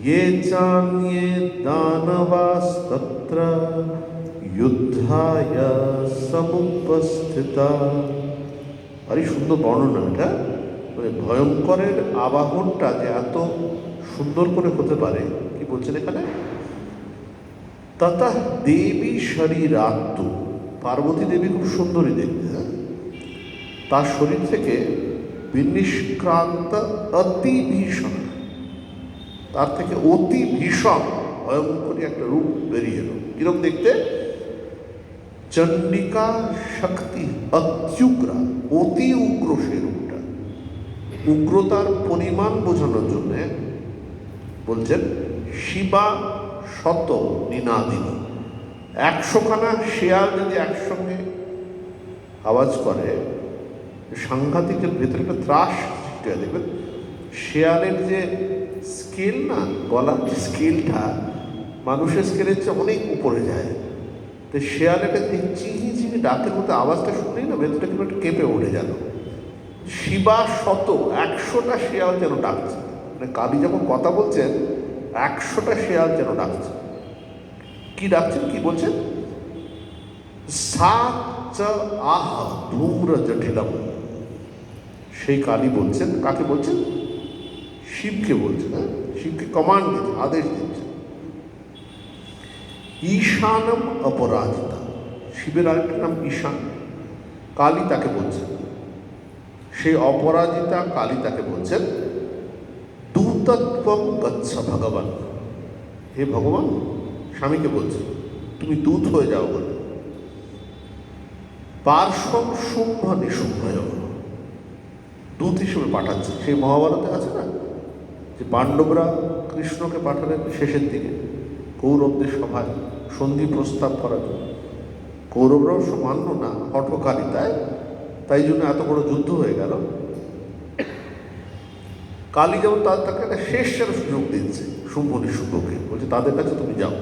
ये चान्ये दानवास्तत्र युद्धाय समुपस्थिता। আরে সুন্দর বর্ণনা এটা, মানে ভয়ঙ্করের আবাহনটা যে এত সুন্দর করে হতে পারে। কি বলছেন এখানে, তথা দেবী শরীরাত্ম, পার্বতী দেবী খুব সুন্দরী দেখতে। হ্যাঁ, তার শরীর থেকে বিনিষ্ক্রান্ত অতি ভীষণ, তার থেকে অতি ভীষণ ভয়ঙ্করী একটা রূপ বেরিয়ে এলো। কিরকম দেখতে, চণ্ডিকা শক্তি অত্যুগ্রা, অতি উগ্র সে রূপটা। উগ্রতার পরিমাণ বোঝানোর জন্য বলছেন শিবা শত নিনাদিনী, 100খানা শেয়াল যদি একসঙ্গে আওয়াজ করে, সাংঘাতিকের ভেতরে একটা ত্রাস সৃষ্টি হয়। দেখবেন শেয়ালের যে স্কেল না, গলার যে স্কেলটা মানুষের স্কেলের চেয়ে অনেক উপরে যায়। তো শেয়াল একটা চিহি চিহি ডাকের মতো আওয়াজটা শুনেই না ভেতরটা কিন্তু একটা কেঁপে উঠে গেল। শিবা শত, 100টা শেয়াল যেন ডাকছে, মানে কালী যখন কথা বলছেন 100টা শেয়াল যেন ডাকছে। কি ডাকছেন, কি বলছেন, সা চ আহ ধূম্র জটিলম, সেই কালী বলছেন। কাকে বলছেন, শিবকে বলছেন। হ্যাঁ, শিবকে কমান্ড দিচ্ছেন, আদেশ দিচ্ছেন। ঈশানম অপরাজিতা, শিবের আরেকটা নাম ঈশান, কালী তাকে বলছেন। সেই অপরাজিতা কালী তাকে বলছেন, দূতত্বম গচ্ছ ভগবান, হে ভগবান, স্বামীকে বলছেন তুমি দূত হয়ে যাও বলে। পার্শ্বম শুম্ভ নিশুম্ভয়, দূত হিসেবে পাঠাচ্ছে। সেই মহাভারতে আছে না, যে পাণ্ডবরা কৃষ্ণকে পাঠালেন শেষের দিকে কৌরবদের সভায় সন্ধি প্রস্তাব করার জন্য। কৌরবরাও মান্য না, হঠকারিতায়, তাই জন্য এত বড় যুদ্ধ হয়ে গেল। কালী যেমন তাকে একটা শেষ সুযোগ দিচ্ছে শুম্ভ নিশুম্ভকে, বলছে তাদের কাছে তুমি যাও,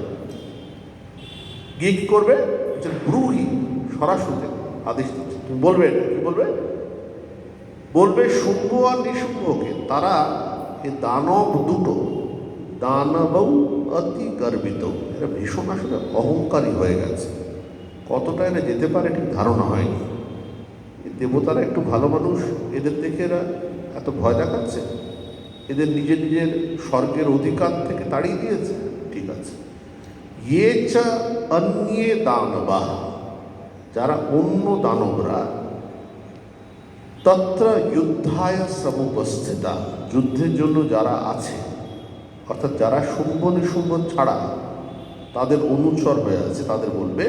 গিয়ে কি করবে, ব্রুহি, সরাসরি আদেশ দিচ্ছে, তুমি বলবে, কি বলবে, বলবে শুম্ভ আর নিশুম্ভকে, তারা এই দানব দুটো, দানবৌ অতি গর্বিত, এরা ভীষণ আসলে অহংকারী হয়ে গেছে। কতটা এরা যেতে পারে ঠিক ধারণা হয়নি। দেবতারা একটু ভালো মানুষ, এদের দেখে এরা এত ভয় দেখাচ্ছে, এদের নিজের নিজের স্বর্গের অধিকার থেকে তাড়িয়ে দিয়েছে। ঠিক আছে, ইয়ে চা অন্যে দানবা, যারা অন্য দানবরা, তত্র যুদ্ধায় সমুপস্থিতা, যুদ্ধের জন্য যারা আছে, অর্থাৎ যারা শুম্ভ নিশুম্ভ ছাড়া তাদের অনুচর হয়ে আছে, তাদের বলবে,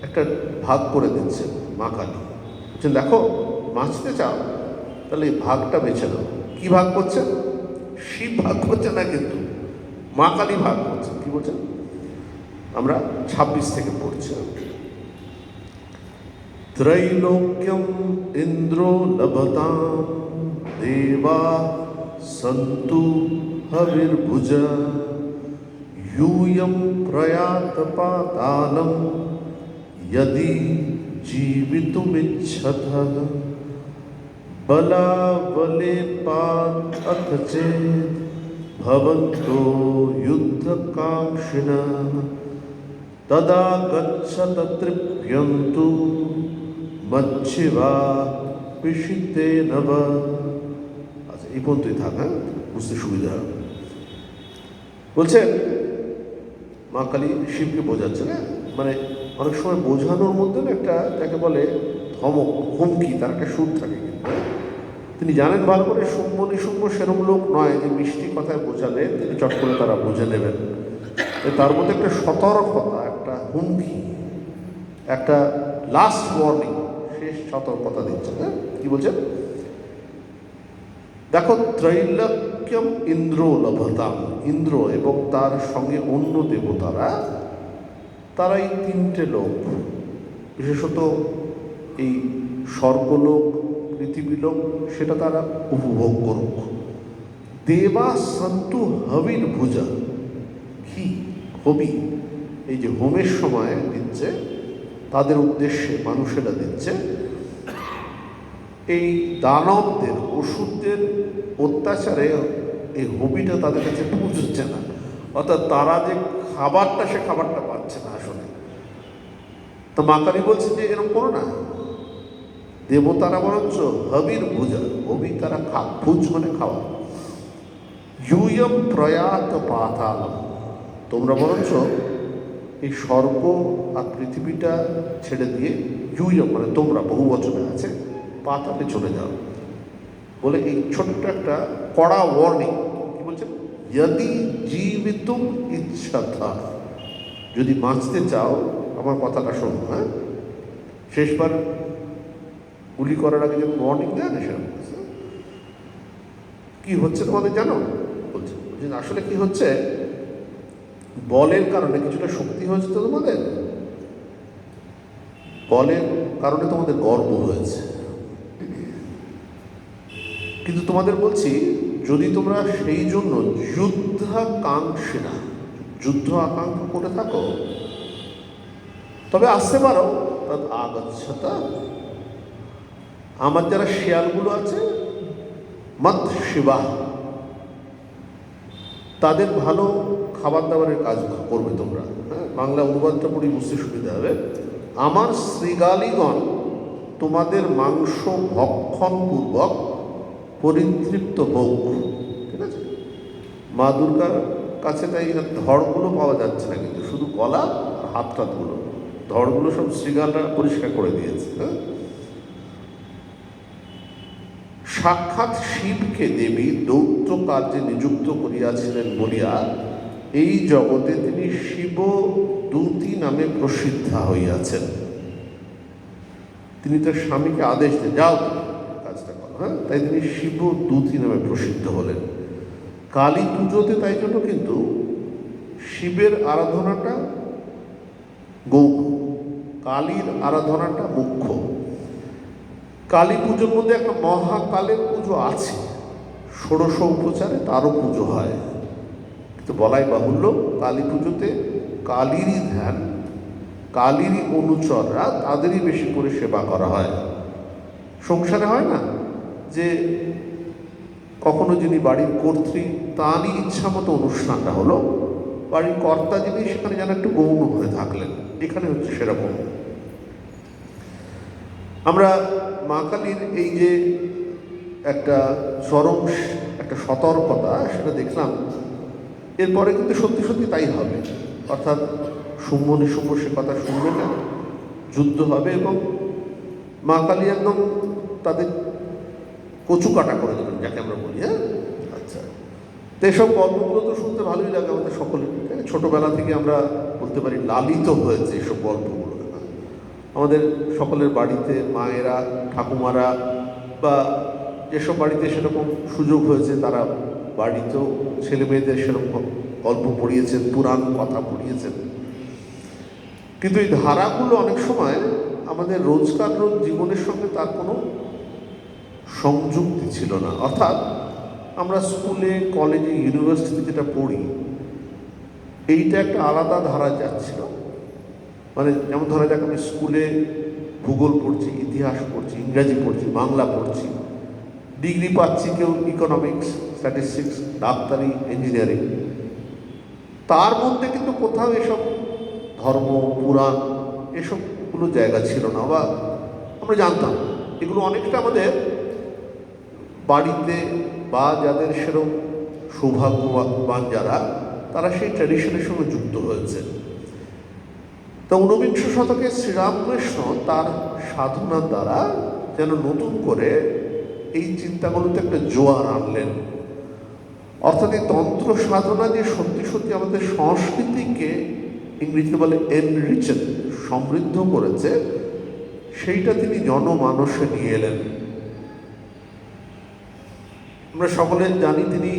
একটা ভাগ করে দিচ্ছে মা কালী, বলছেন দেখো বাঁচতে চাও তাহলে এই ভাগটা বেছে দাও। কি ভাগ করছে? শিব ভাগ করছে না, কিন্তু মা কালী ভাগ করছে। কি বলছেন? আমরা 26 থেকে পড়ছি। ত্রৈলোক্যম ইন্দ্র লভতাম দেবা সন্তু হবির্ভুজ यूयं प्रयात पातालं यदि जीवितुमिच्छतः बलाबले पात अथ चेत् भवन्तो युद्धकाङ्क्षिणः तदा गच्छत तृप्यन्तु मच्छिवा पिशिते नव। আচ্ছা, এই পর্যন্তই থাক, হ্যাঁ, বুঝতে সুবিধা হবে। বলছেন মা কালী শিবকে বোঝাচ্ছে না, মানে অনেক সময় বোঝানোর মধ্যে না একটা, যাকে বলে ধমক, হুমকি, তার একটা সুর থাকে। কিন্তু তিনি জানেন ভালো করে শুম্ভ নিশুম্ভ সেরম লোক নয় যে মিষ্টি কথায় বোঝালে তিনি চট করে তারা বুঝে নেবেন। তার মধ্যে একটা সতর্কতা, একটা হুমকি, একটা লাস্ট ওয়ার্নিং, শেষ সতর্কতা দিচ্ছেন। হ্যাঁ, কি বলছেন? দেখো, ত্রৈলোক্যম ইন্দ্র লভতাম, ইন্দ্র এবং তার সঙ্গে অন্য দেবতারা, তারা এই তিনটে লোক, বিশেষত এই স্বর্গলোক, পৃথিবীলোক, সেটা তারা উপভোগ করুক। দেবা সন্তু হবির ভুজা, ঘি, হবি, এই যে হোমের সময় দিচ্ছে, তাদের উদ্দেশ্যে মানুষেরা দিচ্ছে। এই দানবদের, অসুরদের অত্যাচারে এই হবিটা তাদের কাছে পৌঁছচ্ছে না, অর্থাৎ তারা যে খাবারটা, সে খাবারটা পাচ্ছে না আসলে। তো মা কালী বলছে যে এরকম করো না, দেবতারা বরঞ্চ হবির ভুজা, হবি তারা ভুজ মানে খাওয়া, ইউয়ম প্রয়াত পাতালম, তোমরা বরঞ্চ এই স্বর্গ আর পৃথিবীটা ছেড়ে দিয়ে, ইউয়ম মানে তোমরা, বহু বচনে আছে, পাতালে চলে যাও বলে এই ছোট্ট একটা কড়া ওয়ার্নিং। কি বলছেন? যদি জীবিতুম ইচ্ছাথা, যদি বাঁচতে চাও আমার কথাটা শোনো। হ্যাঁ, শেষবার গুলি করার আগে যেমন ওয়ার্নিং দেয় না, সেরকম কি হচ্ছে তোমাদের জানো? বলছেন আসলে কি হচ্ছে, বলের কারণে কিছুটা শক্তি হয়েছে তো তোমাদের, বলের কারণে তোমাদের গর্ব হয়েছে, কিন্তু তোমাদের বলছি যদি তোমরা সেই জন্য যুদ্ধাকাঙ্ক্ষিণা, যুদ্ধ আকাঙ্ক্ষা করে থাকো, তবে আসতে পারো। আগচ্ছতা, আমার যারা শিয়ালগুলো আছে, মত শিবা, তাদের ভালো খাবার দাবারের কাজ করবে তোমরা। হ্যাঁ, বাংলা অনুবাদটা পড়ি বুঝতে সুবিধা হবে। আমার শৃগালীগণ তোমাদের মাংস ভক্ষণ পূর্বক পরিতৃপ্ত হোক। ঠিক আছে, মা দুর্গার কাছে তাই ধড়গুলো পাওয়া যাচ্ছে না, কিন্তু শুধু গলা আর হাত টাতগুলো, ধড়গুলো সব শৃগালরা পরিষ্কার করে দিয়েছে। হ্যাঁ, সাক্ষাৎ শিবকে দেবী দৌত্য কার্যে নিযুক্ত করিয়াছিলেন বলিয়া এই জগতে তিনি শিবদূতী নামে প্রসিদ্ধা হইয়াছেন। তিনি তার স্বামীকে আদেশ দেন, যাও কাজটা করো। হ্যাঁ, তাই তিনি শিবদূতী নামে প্রসিদ্ধ হলেন। কালী পুজোতে তাই জন্য কিন্তু শিবের আরাধনাটা গৌণ, কালীর আরাধনাটা মুখ্য। কালী পুজোর মধ্যে একটা মহাকালের পুজো আছে, ষোড়শ উপচারে তারও পুজো হয়, কিন্তু বলাই বাহুল্য কালী পুজোতে কালীরই ধ্যান, কালীরই অনুচররা, তাদেরই বেশি করে সেবা করা হয়। সংসারে হয় না যে কখনো যিনি বাড়ির কর্ত্রী, তারই ইচ্ছা মতো অনুষ্ঠানটা হলো, বাড়ির কর্তা যিনি সেখানে যেন একটু গৌণ হয়ে থাকলেন, এখানে হচ্ছে সেরকম। আমরা মা কালীর এই যে একটা চরম একটা সতর্কতা সেটা দেখলাম, এরপরে কিন্তু সত্যি সত্যি তাই হবে, অর্থাৎ শুম্ভ নিশুম্ভ সে কথা শুনবে না, যুদ্ধ হবে এবং মা কালী একদম তাদের কচু কাটা করে দেবেন, যাকে আমরা বলি। হ্যাঁ, আচ্ছা, তো এসব গল্পগুলো তো শুনতে ভালোই লাগে আমাদের সকলের। ছোটবেলা থেকে আমরা বলতে পারি লালিত হয়েছে এসব গল্পগুলো। আমাদের সকলের বাড়িতে মায়েরা, ঠাকুমারা বা যেসব বাড়িতে সেরকম সুযোগ হয়েছে তারা বাড়িতেও ছেলে মেয়েদের সেরকম গল্প পড়িয়েছেন, পুরাণ কথা পড়িয়েছেন। কিন্তু এই ধারাগুলো অনেক সময় আমাদের রোজকার জীবনের সঙ্গে তার কোনো সংযুক্তি ছিল না। অর্থাৎ আমরা স্কুলে, কলেজে, ইউনিভার্সিটি যেটা পড়ি, এইটা একটা আলাদা ধারা যাচ্ছিল। মানে যেমন ধরা যাক, আমি স্কুলে ভূগোল পড়ছি, ইতিহাস পড়ছি, ইংরাজি পড়ছি, বাংলা পড়ছি, ডিগ্রি পাচ্ছি কেউ ইকোনমিক্স, স্ট্যাটিস্টিক্স, ডাক্তারি, ইঞ্জিনিয়ারিং। তার মধ্যে কিন্তু কোথাও এসব ধর্ম, পুরাণ এসবগুলো জায়গা ছিল না, বা আমরা জানতাম এগুলো অনেকটা আমাদের বাড়িতে বা যাদের সেরকম সৌভাগ্যবান যারা, তারা সেই ট্র্যাডিশনের সঙ্গে যুক্ত হয়েছে। তা ঊনবিংশ শতকে শ্রীরামকৃষ্ণ তার সাধনার দ্বারা যেন নতুন করে এই চিন্তাগুলোতে একটা জোয়ার আনলেন। অর্থাৎ এই তন্ত্র সাধনা যে সত্যি সত্যি আমাদের সংস্কৃতিকে ইংরেজিতে বলে এনরিচেন, সমৃদ্ধ করেছে, সেইটা তিনি জনমানসে নিয়ে এলেন। আমরা সকলে জানি তিনি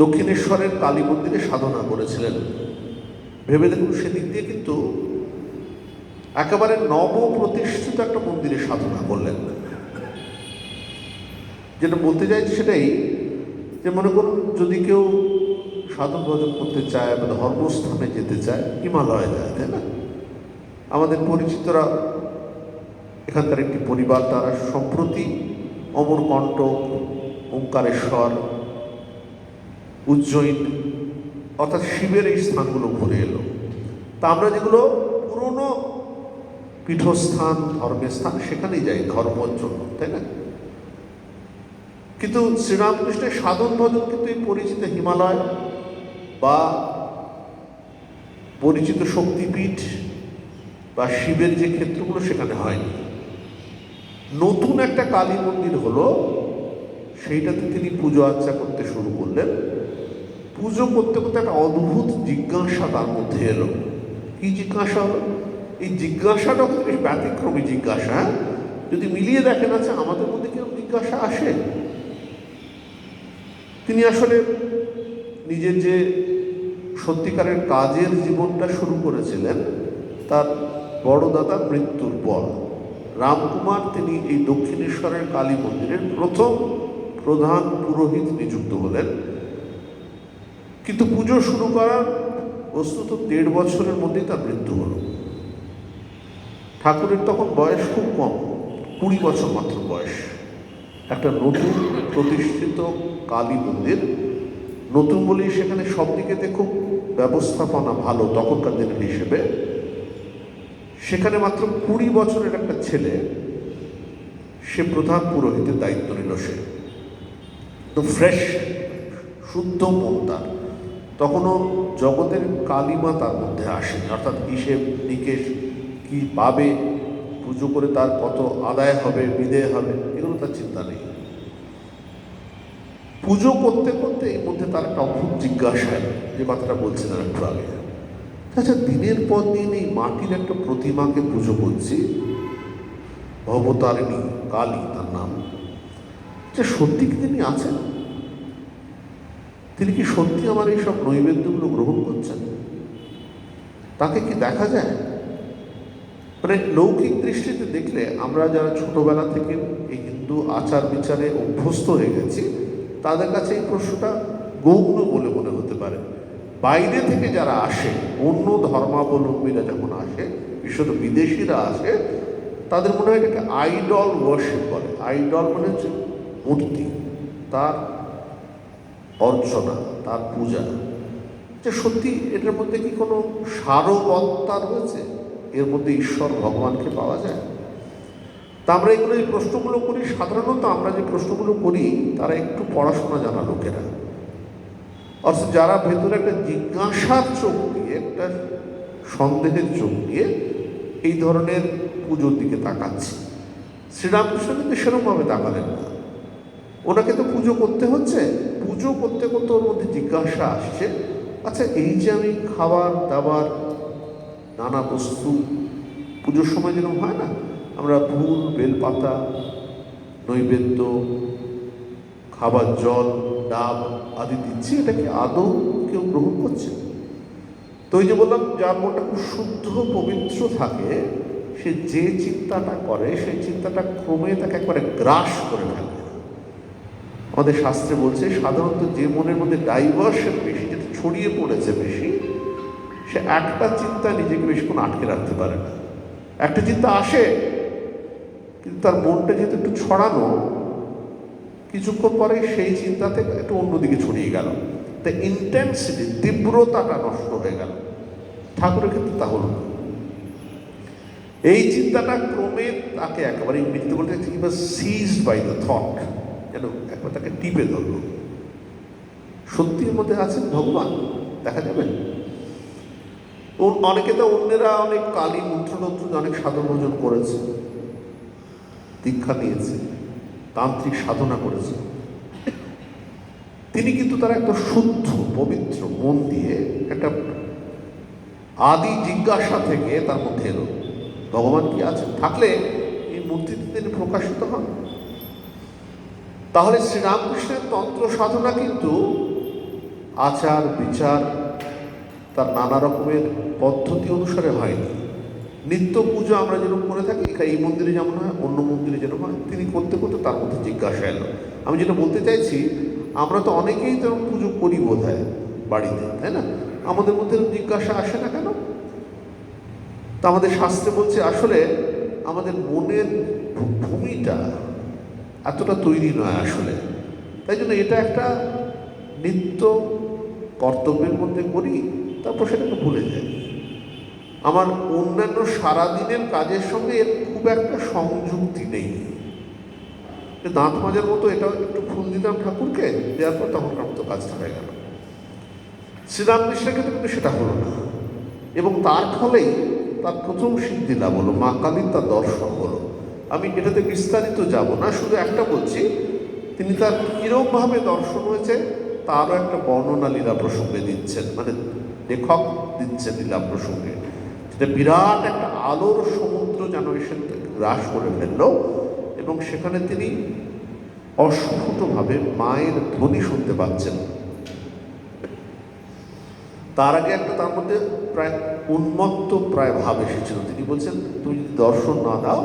দক্ষিণেশ্বরের কালী মন্দিরে সাধনা করেছিলেন। ভেবে দেখুন, সেদিক দিয়ে কিন্তু একেবারে নবপ্রতিষ্ঠিত একটা মন্দিরে সাধনা করলেন। যেটা বলতে চাইছি সেটাই, যে মনে করুন যদি কেউ সাধন ভজন করতে চায় বা ধর্মস্থানে যেতে চায়, হিমালয়ে যায়, তাই না? আমাদের পরিচিতরা এখানকার একটি পরিবার, তারা সম্প্রতি অমরকণ্টক, ওঙ্কারেশ্বর, উজ্জয়িন অর্থাৎ শিবের এই স্থানগুলো ঘুরে এলো। তা আমরা যেগুলো পুরনো পীঠস্থান, ধর্মের স্থান, সেখানেই যাই ধর্মের জন্য, তাই না? কিন্তু শ্রীরামকৃষ্ণের সাধন ভজন কিন্তু এই পরিচিত হিমালয় বা পরিচিত শক্তিপীঠ বা শিবের যে ক্ষেত্রগুলো সেখানে হয়নি। নতুন একটা কালী মন্দির হলো, সেইটাতে তিনি পুজো আর্চা করতে শুরু করলেন। পুজো করতে করতে একটা অদ্ভুত জিজ্ঞাসা তার মধ্যে এলো। কি জিজ্ঞাসা হলো? এই জিজ্ঞাসাটা বেশ ব্যতিক্রমী জিজ্ঞাসা। যদি মিলিয়ে দেখেন, আছে আমাদের মধ্যে কিরকম জিজ্ঞাসা আসে। তিনি আসলে নিজের যে সত্যিকারের কাজের জীবনটা শুরু করেছিলেন তার বড় দাদার মৃত্যুর পর। রামকুমার তিনি এই দক্ষিণেশ্বরের কালী মন্দিরের প্রথম প্রধান পুরোহিত নিযুক্ত হলেন। কিন্তু পুজো শুরু করার বস্তুত 1.5 বছরের মধ্যেই তার মৃত্যু হল। ঠাকুরের তখন বয়স খুব কম, 20 বছর মাত্র বয়স। একটা নতুন প্রতিষ্ঠিত কালী মন্দির, নতুন বলেই সেখানে সব দিকেতে খুব ব্যবস্থাপনা ভালো তখনকার দিনের হিসেবে। সেখানে মাত্র 20 বছরের একটা ছেলে, সে প্রধান পুরোহিতের দায়িত্ব নিল। সে তো ফ্রেশ, শুদ্ধ মন তার, তখনও জগতের কালিমা তার মধ্যে আসেনি। অর্থাৎ হিসেব নিকেশ, কি পাবে, পুজো করে তার কত আদায় হবে, বিদেয় হবে, এগুলো তার চিন্তা নেই। পুজো করতে করতে এই মধ্যে তার একটা অদ্ভুত জিজ্ঞাসা, যে কথাটা বলছিলাম একটু আগে। আচ্ছা, দিনের পর দিন এই মাটির একটা প্রতিমাকে পুজো করছি, ভবতারিণী কালী তার নাম, যে সত্যি কি তিনি আছেন? তিনি কি সত্যি আমার এইসব নৈবেদ্যগুলো গ্রহণ করছেন? তাকে কি দেখা যায়? মানে লৌকিক দৃষ্টিতে দেখলে আমরা যারা ছোটবেলা থেকে এই হিন্দু আচার বিচারে অভ্যস্ত হয়ে গেছি, তাদের কাছে এই প্রশ্নটা গৌণ বলে মনে হতে পারে। বাইরে থেকে যারা আসে, অন্য ধর্মাবলম্বীরা যখন আসে, বিশেষত বিদেশিরা আসে, তাদের মনে হয় এটাকে আইডল ওয়ার্শিপ বলে। আইডল মানে হচ্ছে মূর্তি, তার অর্চনা, তার পূজা, যে সত্যি এটার মধ্যে কি কোনো সারবত্তা রয়েছে, এর মধ্যে ঈশ্বর ভগবানকে পাওয়া যায়? তা আমরা এগুলো এই প্রশ্নগুলো করি, সাধারণত আমরা যে প্রশ্নগুলো করি তারা একটু পড়াশোনা জানা লোকেরা, অর্থাৎ যারা ভেতরে একটা জিজ্ঞাসার চোখ দিয়ে, একটা সন্দেহের চোখ দিয়ে এই ধরনের পুজোর দিকে তাকাচ্ছে। শ্রীরামকৃষ্ণ কিন্তু সেরকমভাবে তাকালেন না। ওনাকে তো পুজো করতে হচ্ছে, পুজো করতে করতে ওর মধ্যে জিজ্ঞাসা আসছে, আচ্ছা এই যে আমি খাবার দাবার নানা বস্তু পুজোর সময় যেরকম হয় না, আমরা ফুল বেলপাতা নৈবেদ্য খাবার জল ডাব আদি দিচ্ছি, এটাকে আদৌ কেউ গ্রহণ করছে? তো ওই যে বললাম, যার মনটা খুব শুদ্ধ পবিত্র থাকে, সে যে চিন্তাটা করে সেই চিন্তাটা ক্রমে তাকে একবারে গ্রাস করে ফেলে। আমাদের শাস্ত্রে বলছে সাধারণত যে মনের মধ্যে ডাইভার্সন বেশি, যেটা ছড়িয়ে পড়েছে বেশি, সে একটা চিন্তা নিজেকে বেশিক্ষণ আটকে রাখতে পারে না। একটা চিন্তা আসে, কিন্তু তার মনটা যেহেতু একটু ছড়ানো, কিছুক্ষণ পরে সেই চিন্তা থেকে একটু অন্যদিকে ছড়িয়ে গেল, তাই ইন্টেন্সিটি তীব্রতাটা নষ্ট হয়ে গেল। ঠাকুরের ক্ষেত্রে তা হল না। এই চিন্তাটা ক্রমে তাকে একেবারে ইংরেজিতে বলতে সিজড বাই দ্য থট, যেন একবার তাকে টিপে ধরল। সত্যির মধ্যে আছেন ভগবান, দেখা যাবে। অনেকে তো অন্যেরা অনেক কালী মন্ত্রতন্ত্র অনেক সাধন ভোজন করেছে, দীক্ষা নিয়েছে, তান্ত্রিক সাধনা করেছে। তিনি কিন্তু তার একটা শুদ্ধ পবিত্র মন দিয়ে একটা আদি জিজ্ঞাসা থেকে তার মধ্যে এলো ভগবান কি আছেন, থাকলে এই মূর্তিতে তিনি প্রকাশিত হন। তাহলে শ্রীরামকৃষ্ণের তন্ত্র সাধনা কিন্তু আচার বিচার তার নানা রকমের পদ্ধতি অনুসারে হয়নি। নিত্য পুজো আমরা যেরকম করে থাকি, এই মন্দিরে যেমন হয় অন্য মন্দিরে যেরকম হয়, তিনি করতে করতে তার মধ্যে জিজ্ঞাসা এলো। আমি যেটা বলতে চাইছি, আমরা তো অনেকেই তেমন পুজো করি বোধ হয় বাড়িতে, তাই না? আমাদের মধ্যে জিজ্ঞাসা আসে না কেন? তা আমাদের শাস্ত্রে বলছে আসলে আমাদের মনের ভূমিটা এতটা তৈরি নয় আসলে, তাই জন্য এটা একটা নিত্য কর্তব্যের মধ্যে করি, তারপর সেটাকে ভুলে যাই। আমার অন্যান্য সারাদিনের কাজের সঙ্গে এর খুব একটা সংযুক্তি নেই। দাঁত মাজার মতো এটাও একটু ফুল দিতাম ঠাকুরকে, দেওয়ার পর তখন মতো কাজটা হয়ে গেল। শ্রীরামকৃষ্ণের ক্ষেত্রে কিন্তু সেটা হলো না, এবং তার ফলেই তার প্রথম সিদ্ধি লাভ হলো, মা কালীর তার দর্শন হলো। আমি এটাতে বিস্তারিত যাব না, শুধু একটা বলছি, তিনি তার কীরকমভাবে দর্শন হয়েছে তারও একটা বর্ণনা লীলা প্রসঙ্গে দিচ্ছেন, মানে লেখক দিচ্ছেন লীলা প্রসঙ্গে, যেটা বিরাট একটা আলোর সমুদ্র যেন এসে গ্রাস করে ফেলল, এবং সেখানে তিনি অস্ফুটভাবে মায়ের ধ্বনি শুনতে পাচ্ছেন। তার আগে একটা তার মধ্যে প্রায় উন্মত্ত প্রায় ভাব এসেছিল। তিনি বলছেন, তুমি যদি দর্শন না দাও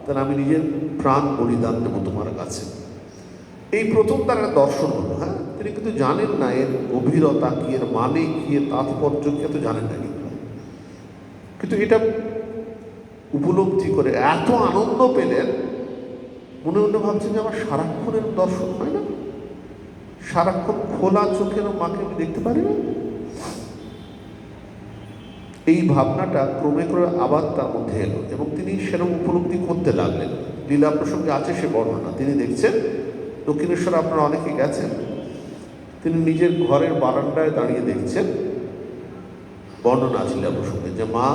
তাহলে আমি নিজের প্রাণ বলিদান দেবো তোমার কাছে। এই প্রথম তার একটা দর্শন হলো। হ্যাঁ, তিনি কিন্তু জানেন না এর গভীরতা কি, এর মানে কি, এর তাৎপর্য কি, এত জানেন না, কিন্তু এটা উপলব্ধি করে এত আনন্দ পেলেন, মনে মনে ভাবছেন যে আমার সারাক্ষণের দর্শন হয় না, সারাক্ষণ খোলা চোখের মাকে আমি দেখতে পারি না। এই ভাবনাটা ক্রমে ক্রমে আবার তার মধ্যে এলো, এবং তিনি সেরকম উপলব্ধি করতে লাগলেন। লীলা প্রসঙ্গে আছে সে বর্ণনা। তিনি দেখছেন, দক্ষিণেশ্বর আপনারা অনেকে গেছেন, তিনি নিজের ঘরের বারান্দায় দাঁড়িয়ে দেখছেন, বর্ণনা আছে লীলা প্রসঙ্গে, যে মা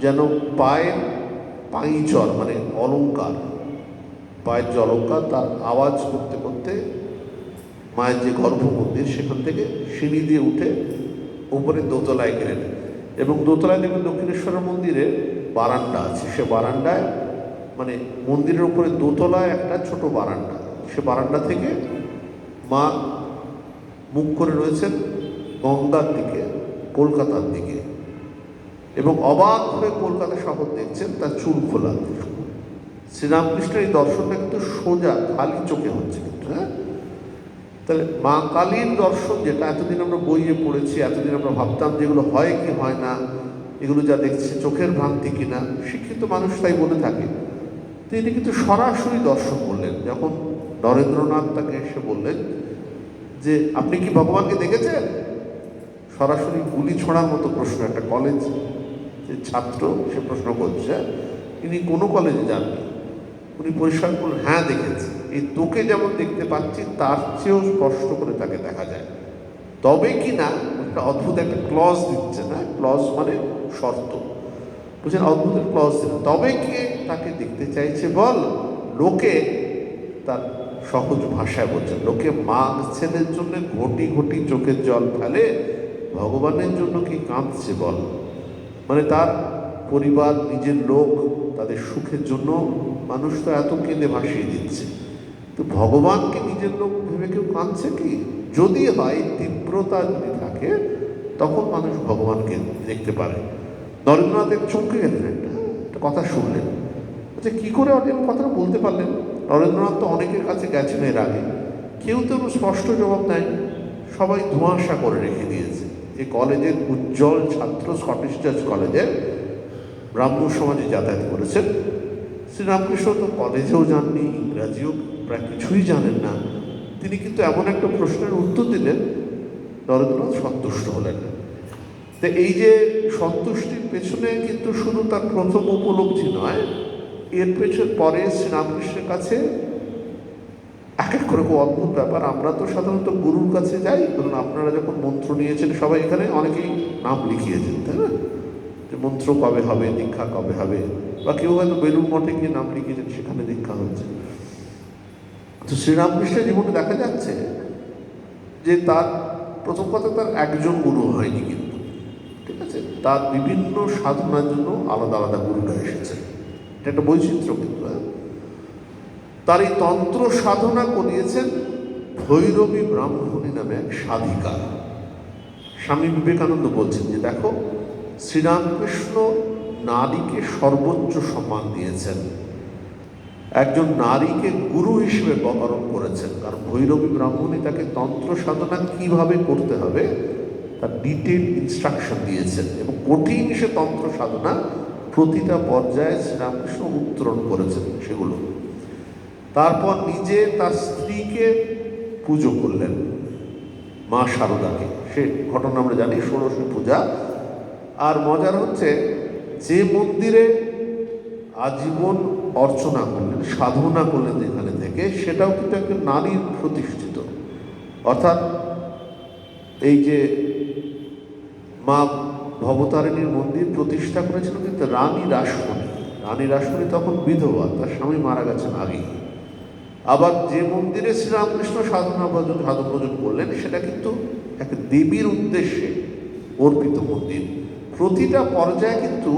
যেন পায়ের পাঁইচর মানে অলঙ্কার, পায়ের যে অলঙ্কার তার আওয়াজ করতে করতে মায়ের যে গর্ভ মন্দির সেখান থেকে সিঁড়ি দিয়ে উঠে উপরে দোতলায় গেলেন, এবং দোতলায় দেখবেন দক্ষিণেশ্বরের মন্দিরে বারান্দা আছে, সে বারান্দায় মানে মন্দিরের উপরে দোতলায় একটা ছোট বারান্দা, সে বারান্দা থেকে মা মুখ করে রয়েছেন গঙ্গার দিকে, কলকাতার দিকে, এবং অবাক হয়ে কলকাতা শহর দেখছেন, তার চুল খোলা। শ্রীরামকৃষ্ণের এই দর্শনটা কিন্তু সোজা খালি চোখে হচ্ছে কিন্তু। হ্যাঁ, তাহলে মা কালীর দর্শন যেটা এতদিন আমরা বইয়ে পড়েছি, এতদিন আমরা ভাবতাম যেগুলো হয় কি হয় না, এগুলো যা দেখছি চোখের ভ্রান্তি কিনা, শিক্ষিত মানুষ তাই বলে থাকে। তিনি কিন্তু সরাসরি দর্শন করলেন, যখন নরেন্দ্রনাথ তাকে এসে বললেন যে আপনি কি ভগবানকে দেখেছেন? সরাসরি গুলি ছোড়ার মতো প্রশ্ন। একটা কলেজ যে ছাত্র সে প্রশ্ন করছে, তিনি কোনো কলেজে যাননি, উনি পরিষ্কার করলেন হ্যাঁ দেখেছি, এই তোকে যেমন দেখতে পাচ্ছি তার চেয়েও স্পষ্ট করে তাকে দেখা যায়। তবে কি না, একটা অদ্ভুত একটা ক্লজ দিচ্ছে, না ক্লজ মানে শর্ত, বুঝলেন, অদ্ভুত ক্লজ দিল, তবে কে তাকে দেখতে চাইছে বল। লোকে তার সহজ ভাষায় বলছেন, লোকে মা ছেলের জন্য ঘটি ঘটি চোখের জল ফেলে, ভগবানের জন্য কি কাঁদছে বল। মানে তার পরিবার, নিজের লোক, তাদের সুখের জন্য মানুষ তো এত কেঁদে ভাসিয়ে দিচ্ছে, তো ভগবানকে নিজের লোক ভেবে কেউ কাঁদছে কি? যদি হয়, তীব্রতা যদি থাকে, তখন মানুষ ভগবানকে দেখতে পারে। নরেন্দ্রনাথের চমকে গেলেন, একটা কথা শুনলেন, আচ্ছা কী করে অনেক কথাটা বলতে পারলেন? নরেন্দ্রনাথ তো অনেকের কাছে গেছেন এর আগে, কেউ তো স্পষ্ট জবাব দেয়নি, সবাই ধোঁয়াশা করে রেখে দিয়েছে। এই কলেজের উজ্জ্বল ছাত্র, স্কটিশ চার্চ কলেজের ব্রাহ্মণ সমাজে যাতায়াত করেছেন। শ্রীরামকৃষ্ণ তো কলেজেও যাননি, ইংরাজিও প্রায় কিছুই জানেন না, তিনি কিন্তু এমন একটা প্রশ্নের উত্তর দিলেন, নরেন্দ্রনাথ সন্তুষ্ট হলেন। তো এই যে সন্তুষ্টির পেছনে কিন্তু শুধু তার প্রথম উপলব্ধি নয়, এর পরে শ্রীরামকৃষ্ণের কাছে এক এক করে খুব অদ্ভুত ব্যাপার। আমরা তো সাধারণত গুরুর কাছে যাই, ধরুন আপনারা যখন মন্ত্র নিয়েছেন, সবাই এখানে অনেকেই নাম লিখিয়েছেন, তাই না, যে মন্ত্র কবে হবে, দীক্ষা কবে হবে, বা কেউ হয়তো বেলুর মঠে গিয়ে নাম লিখিয়েছেন, সেখানে দীক্ষা হচ্ছে। তো শ্রীরামকৃষ্ণের জীবনে দেখা যাচ্ছে যে তার প্রথম কথা, তার একজন গুরু হয়নি কিন্তু, ঠিক আছে, তার বিভিন্ন সাধনার জন্য আলাদা আলাদা গুরুরা এসেছে, এটা একটা বৈচিত্র্য কিন্তু। তার এই তন্ত্র সাধনা করিয়েছেন ভৈরবী ব্রাহ্মণী নামে এক সাধিকা। স্বামী বিবেকানন্দ বলছেন যে দেখো, শ্রীরামকৃষ্ণ নারীকে সর্বোচ্চ সম্মান দিয়েছেন, একজন নারীকে গুরু হিসেবে বরণ করেছেন, কারণ ভৈরবী ব্রাহ্মণী তাকে তন্ত্র সাধনা কিভাবে করতে হবে তার ডিটেল ইনস্ট্রাকশন দিয়েছেন, এবং কঠিন সে তন্ত্র সাধনা প্রতিটা পর্যায়ে শ্রীরামকৃষ্ণ উত্তরণ করেছেন সেগুলো। তারপর নিজে তার স্ত্রীকে পুজো করলেন, মা শারদাকে, সে ঘটনা আমরা জানি, ষোড়শী পূজা। আর মজার হচ্ছে, যে মন্দিরে আজীবন অর্চনা করলেন, সাধনা করলেন যেখানে থেকে, সেটাও কিন্তু একটা নারীর প্রতিষ্ঠিত। অর্থাৎ এই যে মা ভবতারিণীর মন্দির প্রতিষ্ঠা করেছিল কিন্তু রানী রাসমণি। রানী রাসমণি তখন বিধবা, তার স্বামী মারা গেছেন আগেই। আবার যে মন্দিরে শ্রীরামকৃষ্ণ সাধনা ভজন করলেন, সেটা কিন্তু এক দেবীর উদ্দেশ্যে অর্পিত মন্দির। প্রতিটা পর্যায়ে কিন্তু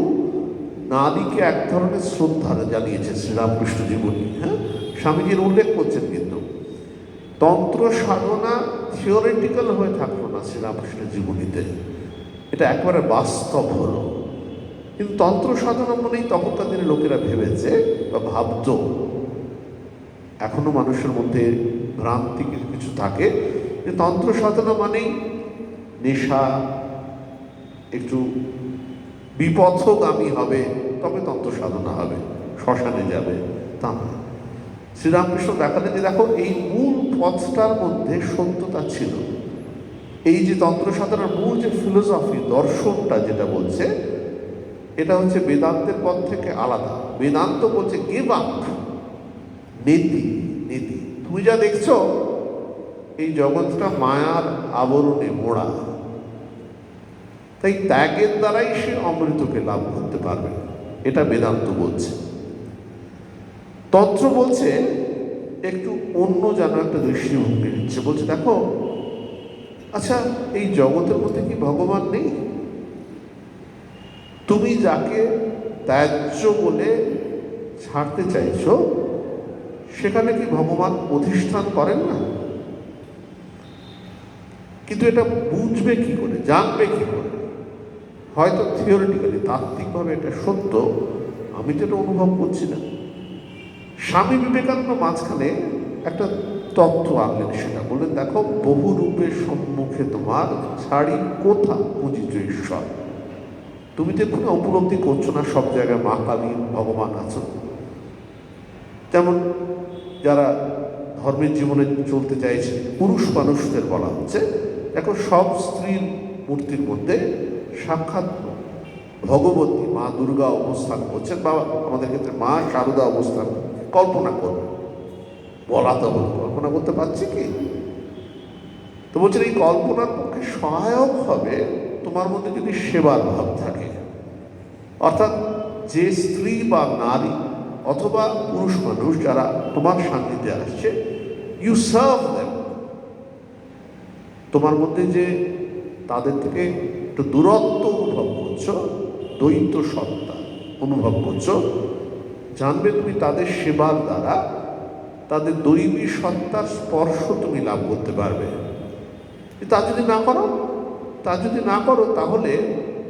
নারীকে এক ধরনের শ্রদ্ধা জানিয়েছে শ্রীরামকৃষ্ণ জীবনী। হ্যাঁ, স্বামীজির উল্লেখ করছেন কিন্তু তন্ত্র সাধনা থিওরিটিক্যাল হয়ে থাকলো না শ্রীরামকৃষ্ণ জীবনীতে, এটা একবারে বাস্তব হলো। কিন্তু তন্ত্র সাধনা মানেই তখনকার দিনে লোকেরা ভেবেছে বা ভাবত, এখনো মানুষের মধ্যে ভ্রান্তি কিছু থাকে যে তন্ত্র সাধনা মানেই নেশা, একটু বিপথগামী হবে, তবে তন্ত্র সাধনা হবে, শ্মশানে যাবে, তা না। শ্রীরামকৃষ্ণ দেখালেন যে দেখো, এই মূল পথটার মধ্যে সত্যতা ছিল। এই যে তন্ত্র সাধনার মূল যে ফিলোসফি, দর্শনটা যেটা বলছে, এটা হচ্ছে বেদান্তের পথ থেকে আলাদা। বেদান্ত বলছে গিভ আপ, নীতি নীতি। তুমি যা দেখছো, এই জগৎটা মায়ার আবরণে মোড়া, তাই ত্যাগের দ্বারাই সে অমৃতকে লাভ করতে পারবে, এটা বেদান্ত বলছে। তন্ত্র বলছে একটু অন্য যেন একটা দৃষ্টিভঙ্গি নিচ্ছে, বলছে দেখো, আচ্ছা এই জগতের মধ্যে কি ভগবান নেই? তুমি যাকে ত্যায্য বলে ছাড়তে চাইছ, সেখানে কি ভগবান অধিষ্ঠান করেন না? কিন্তু এটা বুঝবে কি করে, জানবে কি করে? হয়তো থিওরিটিক্যালি, তাত্ত্বিকভাবে এটা সত্য, আমি তো এটা অনুভব করছি না। স্বামী বিবেকানন্দ মাঝখানে একটা তথ্য আনলেন, সেটা বললেন দেখো, বহু রূপের সম্মুখে তোমার ছাড়ি কোথা পূজিত ঈশ্বর। তুমি তো এক্ষুনি উপলব্ধি করছো না সব জায়গায় মা কালী ভগবান আছেন। যেমন যারা ধর্মের জীবনে চলতে চাইছে, পুরুষ মানুষদের বলা হচ্ছে এখন সব স্ত্রীর মূর্তির মধ্যে সাক্ষাৎ ভগবতী মা দুর্গা অবস্থান করছেন, বা আমাদের ক্ষেত্রে মা শারদা অবস্থান কল্পনা করবে, বলা তো কল্পনা করতে পারছি কি? তো বলছেন এই কল্পনার পক্ষে সহায়ক হবে তোমার মধ্যে যদি সেবার ভাব থাকে, অর্থাৎ যে স্ত্রী বা নারী অথবা পুরুষ মানুষ যারা তোমার সান্নিধ্যে আসছে, ইউ সার্ভ দেম। তোমার মধ্যে যে তাদের থেকে একটু দূরত্ব অনুভব করছো, দ্বৈত সত্তা অনুভব করছো, জানবে তুমি তাদের সেবার দ্বারা তাদের দৈবী সত্তার স্পর্শ তুমি লাভ করতে পারবে। তা যদি না করো তাহলে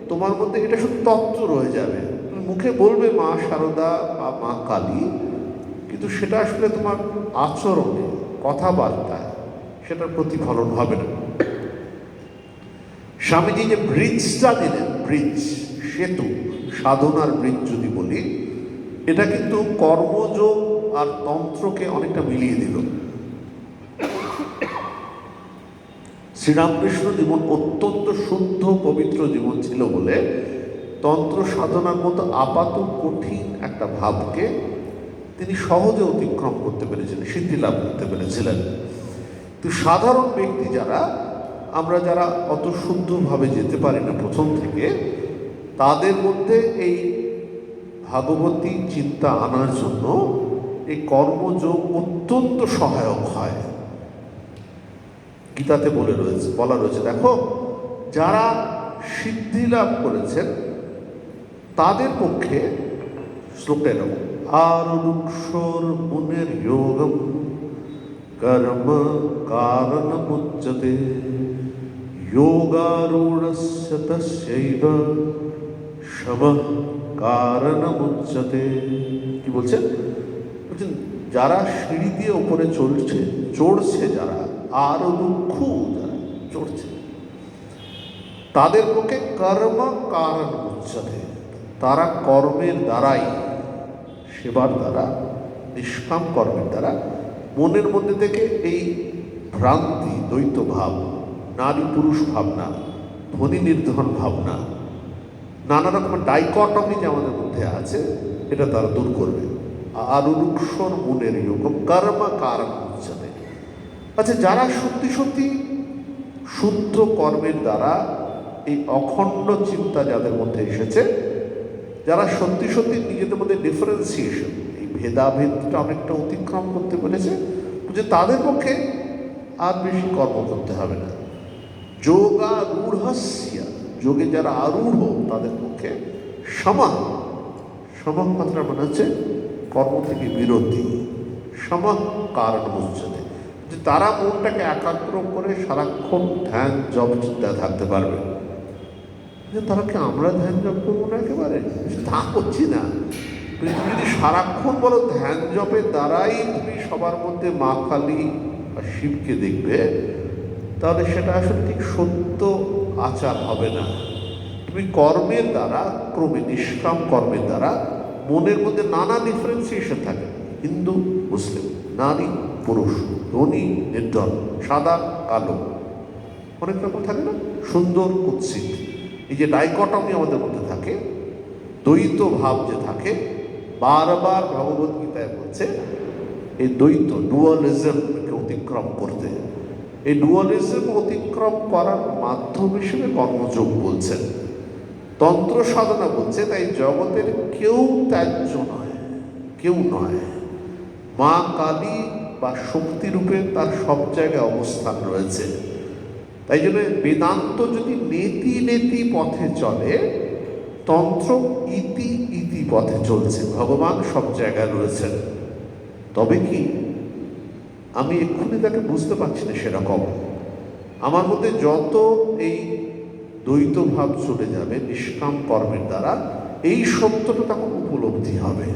তোমার মধ্যে এটা শুধু তত্ত্ব রয়ে যাবে। তুমি মুখে বলবে মা শারদা বা মা কালী, কিন্তু সেটা আসলে তোমার আচরণে, কথাবার্তায় সেটার প্রতিফলন হবে না। স্বামীজি যে ব্রিজটা দিলেন, ব্রিজ, সেতু, সাধনার ব্রিজ যদি বলি, এটা কিন্তু কর্মযোগ আর তন্ত্রকে অনেকটা মিলিয়ে দিল। শ্রীরামকৃষ্ণ জীবন অত্যন্ত শুদ্ধ পবিত্র জীবন ছিল বলে তন্ত্র সাধনার মতো আপাত কঠিন একটা ভাবকে তিনি সহজে অতিক্রম করতে পেরেছিলেন, সিদ্ধি লাভ করতে পেরেছিলেন। তো সাধারণ ব্যক্তি যারা অত শুদ্ধভাবে যেতে পারি না প্রথম থেকে, তাদের মধ্যে এই ভাগবতী চিন্তা আনার জন্য এই কর্মযোগ অত্যন্ত সহায়ক হয়। গীতাতে বলা রয়েছে, দেখো যারা সিদ্ধি লাভ করেছেন তাদের পক্ষে, শ্লোকটা এরকম, আরুক্ষর মুনের যোগম কর্ম কারণমুচ্যতে যোগারূঢ়স্য তস্যৈব শমঃ কারণমুচ্যতে। কি বলছেন? যারা সিঁড়ি দিয়ে ওপরে চড়ছে যারা, আরো দুঃখ যারা চড়ছে, তাদের পক্ষে কর্ম কারণ উচ্চতে, তারা কর্মের দ্বারাই, সেবার দ্বারা, নিষ্কাম কর্মের দ্বারা মনের মধ্যে থেকে এই ভ্রান্তি, দ্বৈত ভাব, নারী পুরুষ ভাবনা, ধনী নির্ধন ভাবনা, নানা রকমের ডাইকটমি যে আমাদের মধ্যে আছে, এটা তারা দূর করবে। আরুক্ষর মনের যোগ কর্ম কারণ উচ্চতে। আচ্ছা, যারা সত্যি সত্যি শুদ্ধ কর্মের দ্বারা এই অখণ্ড চিন্তা যাদের মধ্যে এসেছে, যারা সত্যি সত্যি নিজেদের মধ্যে ডিফারেন্সিয়েশন, এই ভেদাভেদটা অনেকটা অতিক্রম করতে পেরেছে, যে তাদের পক্ষে আর বেশি কর্ম করতে হবে না। যোগারূঢ়স্য, যোগে যারা আরূঢ় তাদের পক্ষে সমঃ মাত্রা মানে হচ্ছে কর্ম থেকে বিরতি, সমঃ কারণ উচ্চতে, যে তারা মনটাকে একাগ্র করে সারাক্ষণ ধ্যান জপ চিন্তায় থাকতে পারবে। যে তারা কি আমরা ধ্যান জপ করবো না? একেবারে তা করছি না। তুমি যদি সারাক্ষণ বলো ধ্যান জপের দ্বারাই তুমি সবার মধ্যে মা কালী বা শিবকে দেখবে, তাহলে সেটা আসলে ঠিক সত্য আচার হবে না। তুমি কর্মের দ্বারা, ক্রমে নিষ্কাম কর্মের দ্বারা মনের মধ্যে নানা ডিফারেন্সিয়েশন থাকে, হিন্দু মুসলিম, নারী পুরুষ, ধনী নির্ধন, সাদা কালো, অনেক রকম থাকে না, সুন্দর কুৎসিত, এই যে ডাইকটমি আমাদের মধ্যে থাকে, দ্বৈত ভাব যে থাকে, বারবার ভগবত গীতায় বলছে এই দ্বৈত ডুয়ালিজমকে অতিক্রম করতে। এই ডুয়ালিজম অতিক্রম করার মাধ্যম হিসেবে কর্মযোগ বলছেন, তন্ত্র সাধনা বলছে। তাই জগতের কেউ ত্যায্য নয়, কেউ নয়। মা কালী বা শক্তিরূপে তার সব জায়গায় অবস্থান রয়েছে। তাই জন্য বেদান্ত যদি নেতি পথে চলে, তন্ত্র ইতি পথে চলছে। ভগবান সব জায়গায় রয়েছেন। তবে কি আমি এক্ষুনি তাকে বুঝতে পারছি না সেরকম। আমার মধ্যে যত এই দ্বৈত ভাব চলে যাবে নিষ্কাম কর্মের দ্বারা, এই সত্যটা তখন উপলব্ধি হবে।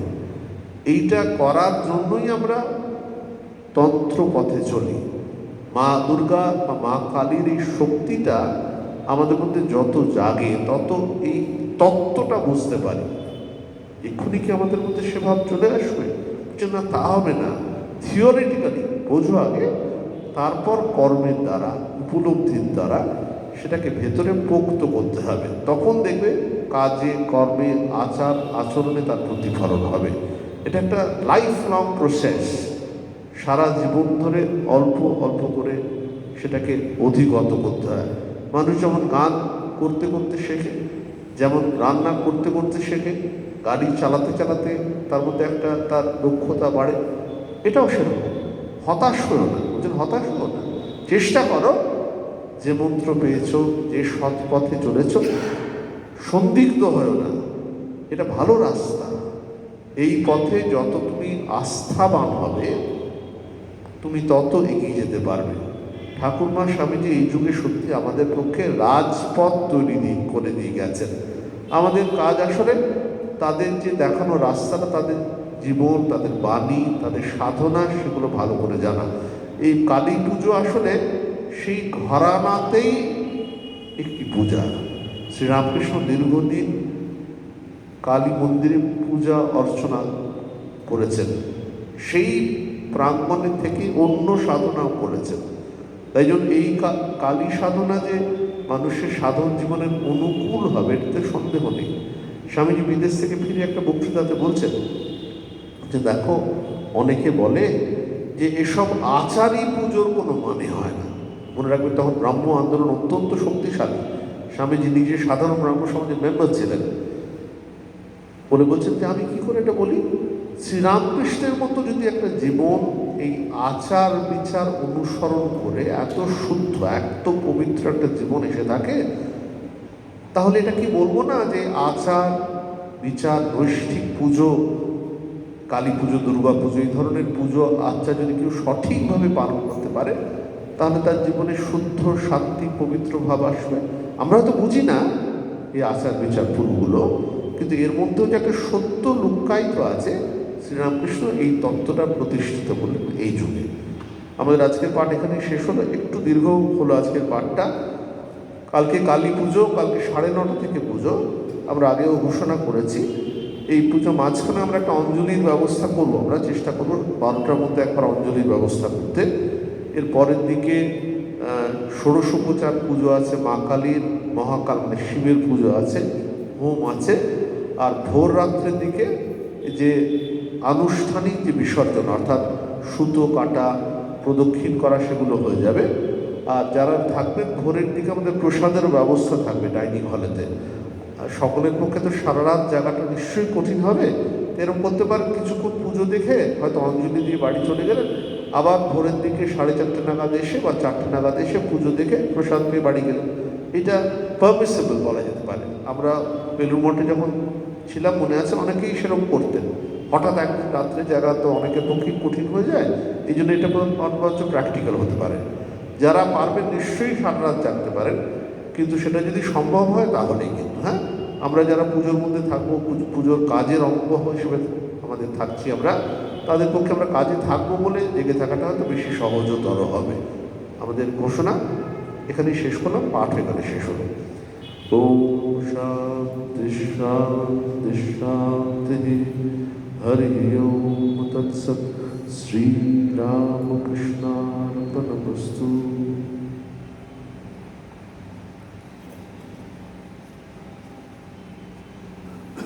এইটা করার জন্যই আমরা তন্ত্র পথে চলি। মা দুর্গা বা মা কালীর এই শক্তিটা আমাদের মধ্যে যত জাগে, তত এই তত্ত্বটা বুঝতে পারি। এক্ষুনি কি আমাদের মধ্যে সে ভাব চলে আসবে? যে না, তা হবে না। থিওরিটিক্যালি বোঝো আগে, তারপর কর্মের দ্বারা, উপলব্ধির দ্বারা সেটাকে ভেতরে পোক্ত করতে হবে। তখন দেখবে কাজে, কর্মে, আচার আচরণে তার প্রতিফলন হবে। এটা একটা লাইফ লং প্রসেস। সারা জীবন ধরে অল্প অল্প করে সেটাকে অধিগত করতে হয়। মানুষ যেমন গান করতে করতে শেখে, যেমন রান্না করতে করতে শেখে, গাড়ি চালাতে চালাতে তার মধ্যে একটা তার দক্ষতা বাড়ে, এটাও সেরকম। হতাশ হলো না, বুঝলেন, হতাশ হলো না, চেষ্টা করো। যে মন্ত্র পেয়েছ, যে সৎ পথে চলেছ, সন্দিগ্ধ হয়েও না, এটা ভালো রাস্তা। এই পথে যত তুমি আস্থাবান হবে তুমি তত এগিয়ে যেতে পারবে। ঠাকুরমা স্বামীজি এই যুগে সত্যি আমাদের পক্ষে রাজপথ তৈরি করে দিয়ে গেছেন। আমাদের কাজ আসলে তাদের যে দেখানো রাস্তাটা, তাদের জীবন, তাদের বাণী, তাদের সাধনা, সেগুলো ভালো করে জানা। এই কালী পুজো আসলে সেই ঘরানাতেই একটি পূজা। শ্রীরামকৃষ্ণ দীর্ঘদিন কালী মন্দিরে পূজা অর্চনা করেছেন, সেই প্রাঙ্গণের থেকে অন্য সাধনাও করেছেন। তাই জন্য এই কালী সাধনা যে মানুষের সাধারণ জীবনের অনুকূল হবে এটাতে সন্দেহ নেই। স্বামীজি বিদেশ থেকে ফিরে একটা বক্তৃতাতে বলছেন যে দেখো, অনেকে বলে যে এসব আচারই পুজোর কোনো মানে হয় না। মনে রাখবেন তখন ব্রাহ্ম আন্দোলন অত্যন্ত শক্তিশালী। স্বামীজি নিজে সাধারণ ব্রাহ্ম সমাজের মেম্বার ছিলেন। বলে বলছেন যে আমি কি করে এটা বলি, শ্রীরামকৃষ্ণের মতো যদি একটা জীবন এই আচার বিচার অনুসরণ করে এত শুদ্ধ, এত পবিত্র একটা জীবন এসে থাকে, তাহলে এটা কি বলবো না যে আচার বিচার, নৈষ্ঠিক পুজো, কালী পুজো, দুর্গা পুজো, এই ধরনের পুজো আচার যদি কেউ সঠিকভাবে পালন করতে পারে তাহলে তার জীবনে শুদ্ধ, শান্তি, পবিত্র ভাব আসবে। আমরা তো বুঝি না এই আচার বিচার ফুলগুলো, কিন্তু এর মধ্যেও যে একটা সত্য লুক্কায়িত আছে, শ্রীরামকৃষ্ণ এই তত্ত্বটা প্রতিষ্ঠিত করলেন এই যুগে। আমাদের আজকের পাঠ এখানে শেষ হলো, একটু দীর্ঘ হলো আজকের পাঠটা। কালকে কালী পুজো, কালকে 9:30 থেকে পুজো, আমরা আগেও ঘোষণা করেছি। এই পুজো মাঝখানে আমরা একটা অঞ্জলির ব্যবস্থা করব, আমরা চেষ্টা করব 12টার মধ্যে একবার অঞ্জলির ব্যবস্থা করতে। এর পরের দিকে ষোড়শোপচার পুজো আছে, মা কালীর, মহাকাল মানে শিবের পুজো আছে, হোম আছে। আর ভোর রাত্রের দিকে যে আনুষ্ঠানিক যে বিসর্জন, অর্থাৎ সুতো কাটা, প্রদক্ষিণ করা, সেগুলো হয়ে যাবে। আর যারা থাকবেন ভোরের দিকে আমাদের প্রসাদেরও ব্যবস্থা থাকবে ডাইনিং হলেতে। আর সকলের পক্ষে তো সারা রাত জায়গাটা নিশ্চয়ই কঠিন হবে। এরকম করতে পারেন, কিছুক্ষণ পুজো দেখে হয়তো অঞ্জলি দিয়ে বাড়ি চলে গেলেন, আবার ভোরের দিকে 4:30 নাগাদ এসে বা 4টে নাগাদ এসে পুজো দেখে প্রসাদ পেয়ে বাড়ি গেলেন। এটা পারমিসেবল বলা যেতে পারে। আমরা বেলুড় মঠে যখন ছিলাম মনে আছে অনেকেই সেরকম করতেন। হঠাৎ একদিন রাত্রে জায়গা তো অনেকের পক্ষে কঠিন হয়ে যায়, এই জন্য এটা অনিবার্য প্র্যাকটিক্যাল হতে পারে। যারা পারবেন নিশ্চয়ই সারা রাত জাগতে পারেন, কিন্তু সেটা যদি সম্ভব হয় তাহলেই কিন্তু। হ্যাঁ, আমরা যারা পুজোর মধ্যে থাকবো, পুজোর কাজের অঙ্গ হিসেবে আমাদের থাকছি আমরা, তাদের পক্ষে আমরা কাজে থাকবো বলে জেগে থাকাটা হয়তো বেশি সহজতর হবে। আমাদের ঘোষণা এখানেই শেষ করলাম, পাঠ এখানে শেষ হলো। ওম শান্তি শান্তি শান্তি। হরি ওম তৎসৎ। শ্রীরামকৃষ্ণার্পণমস্তু।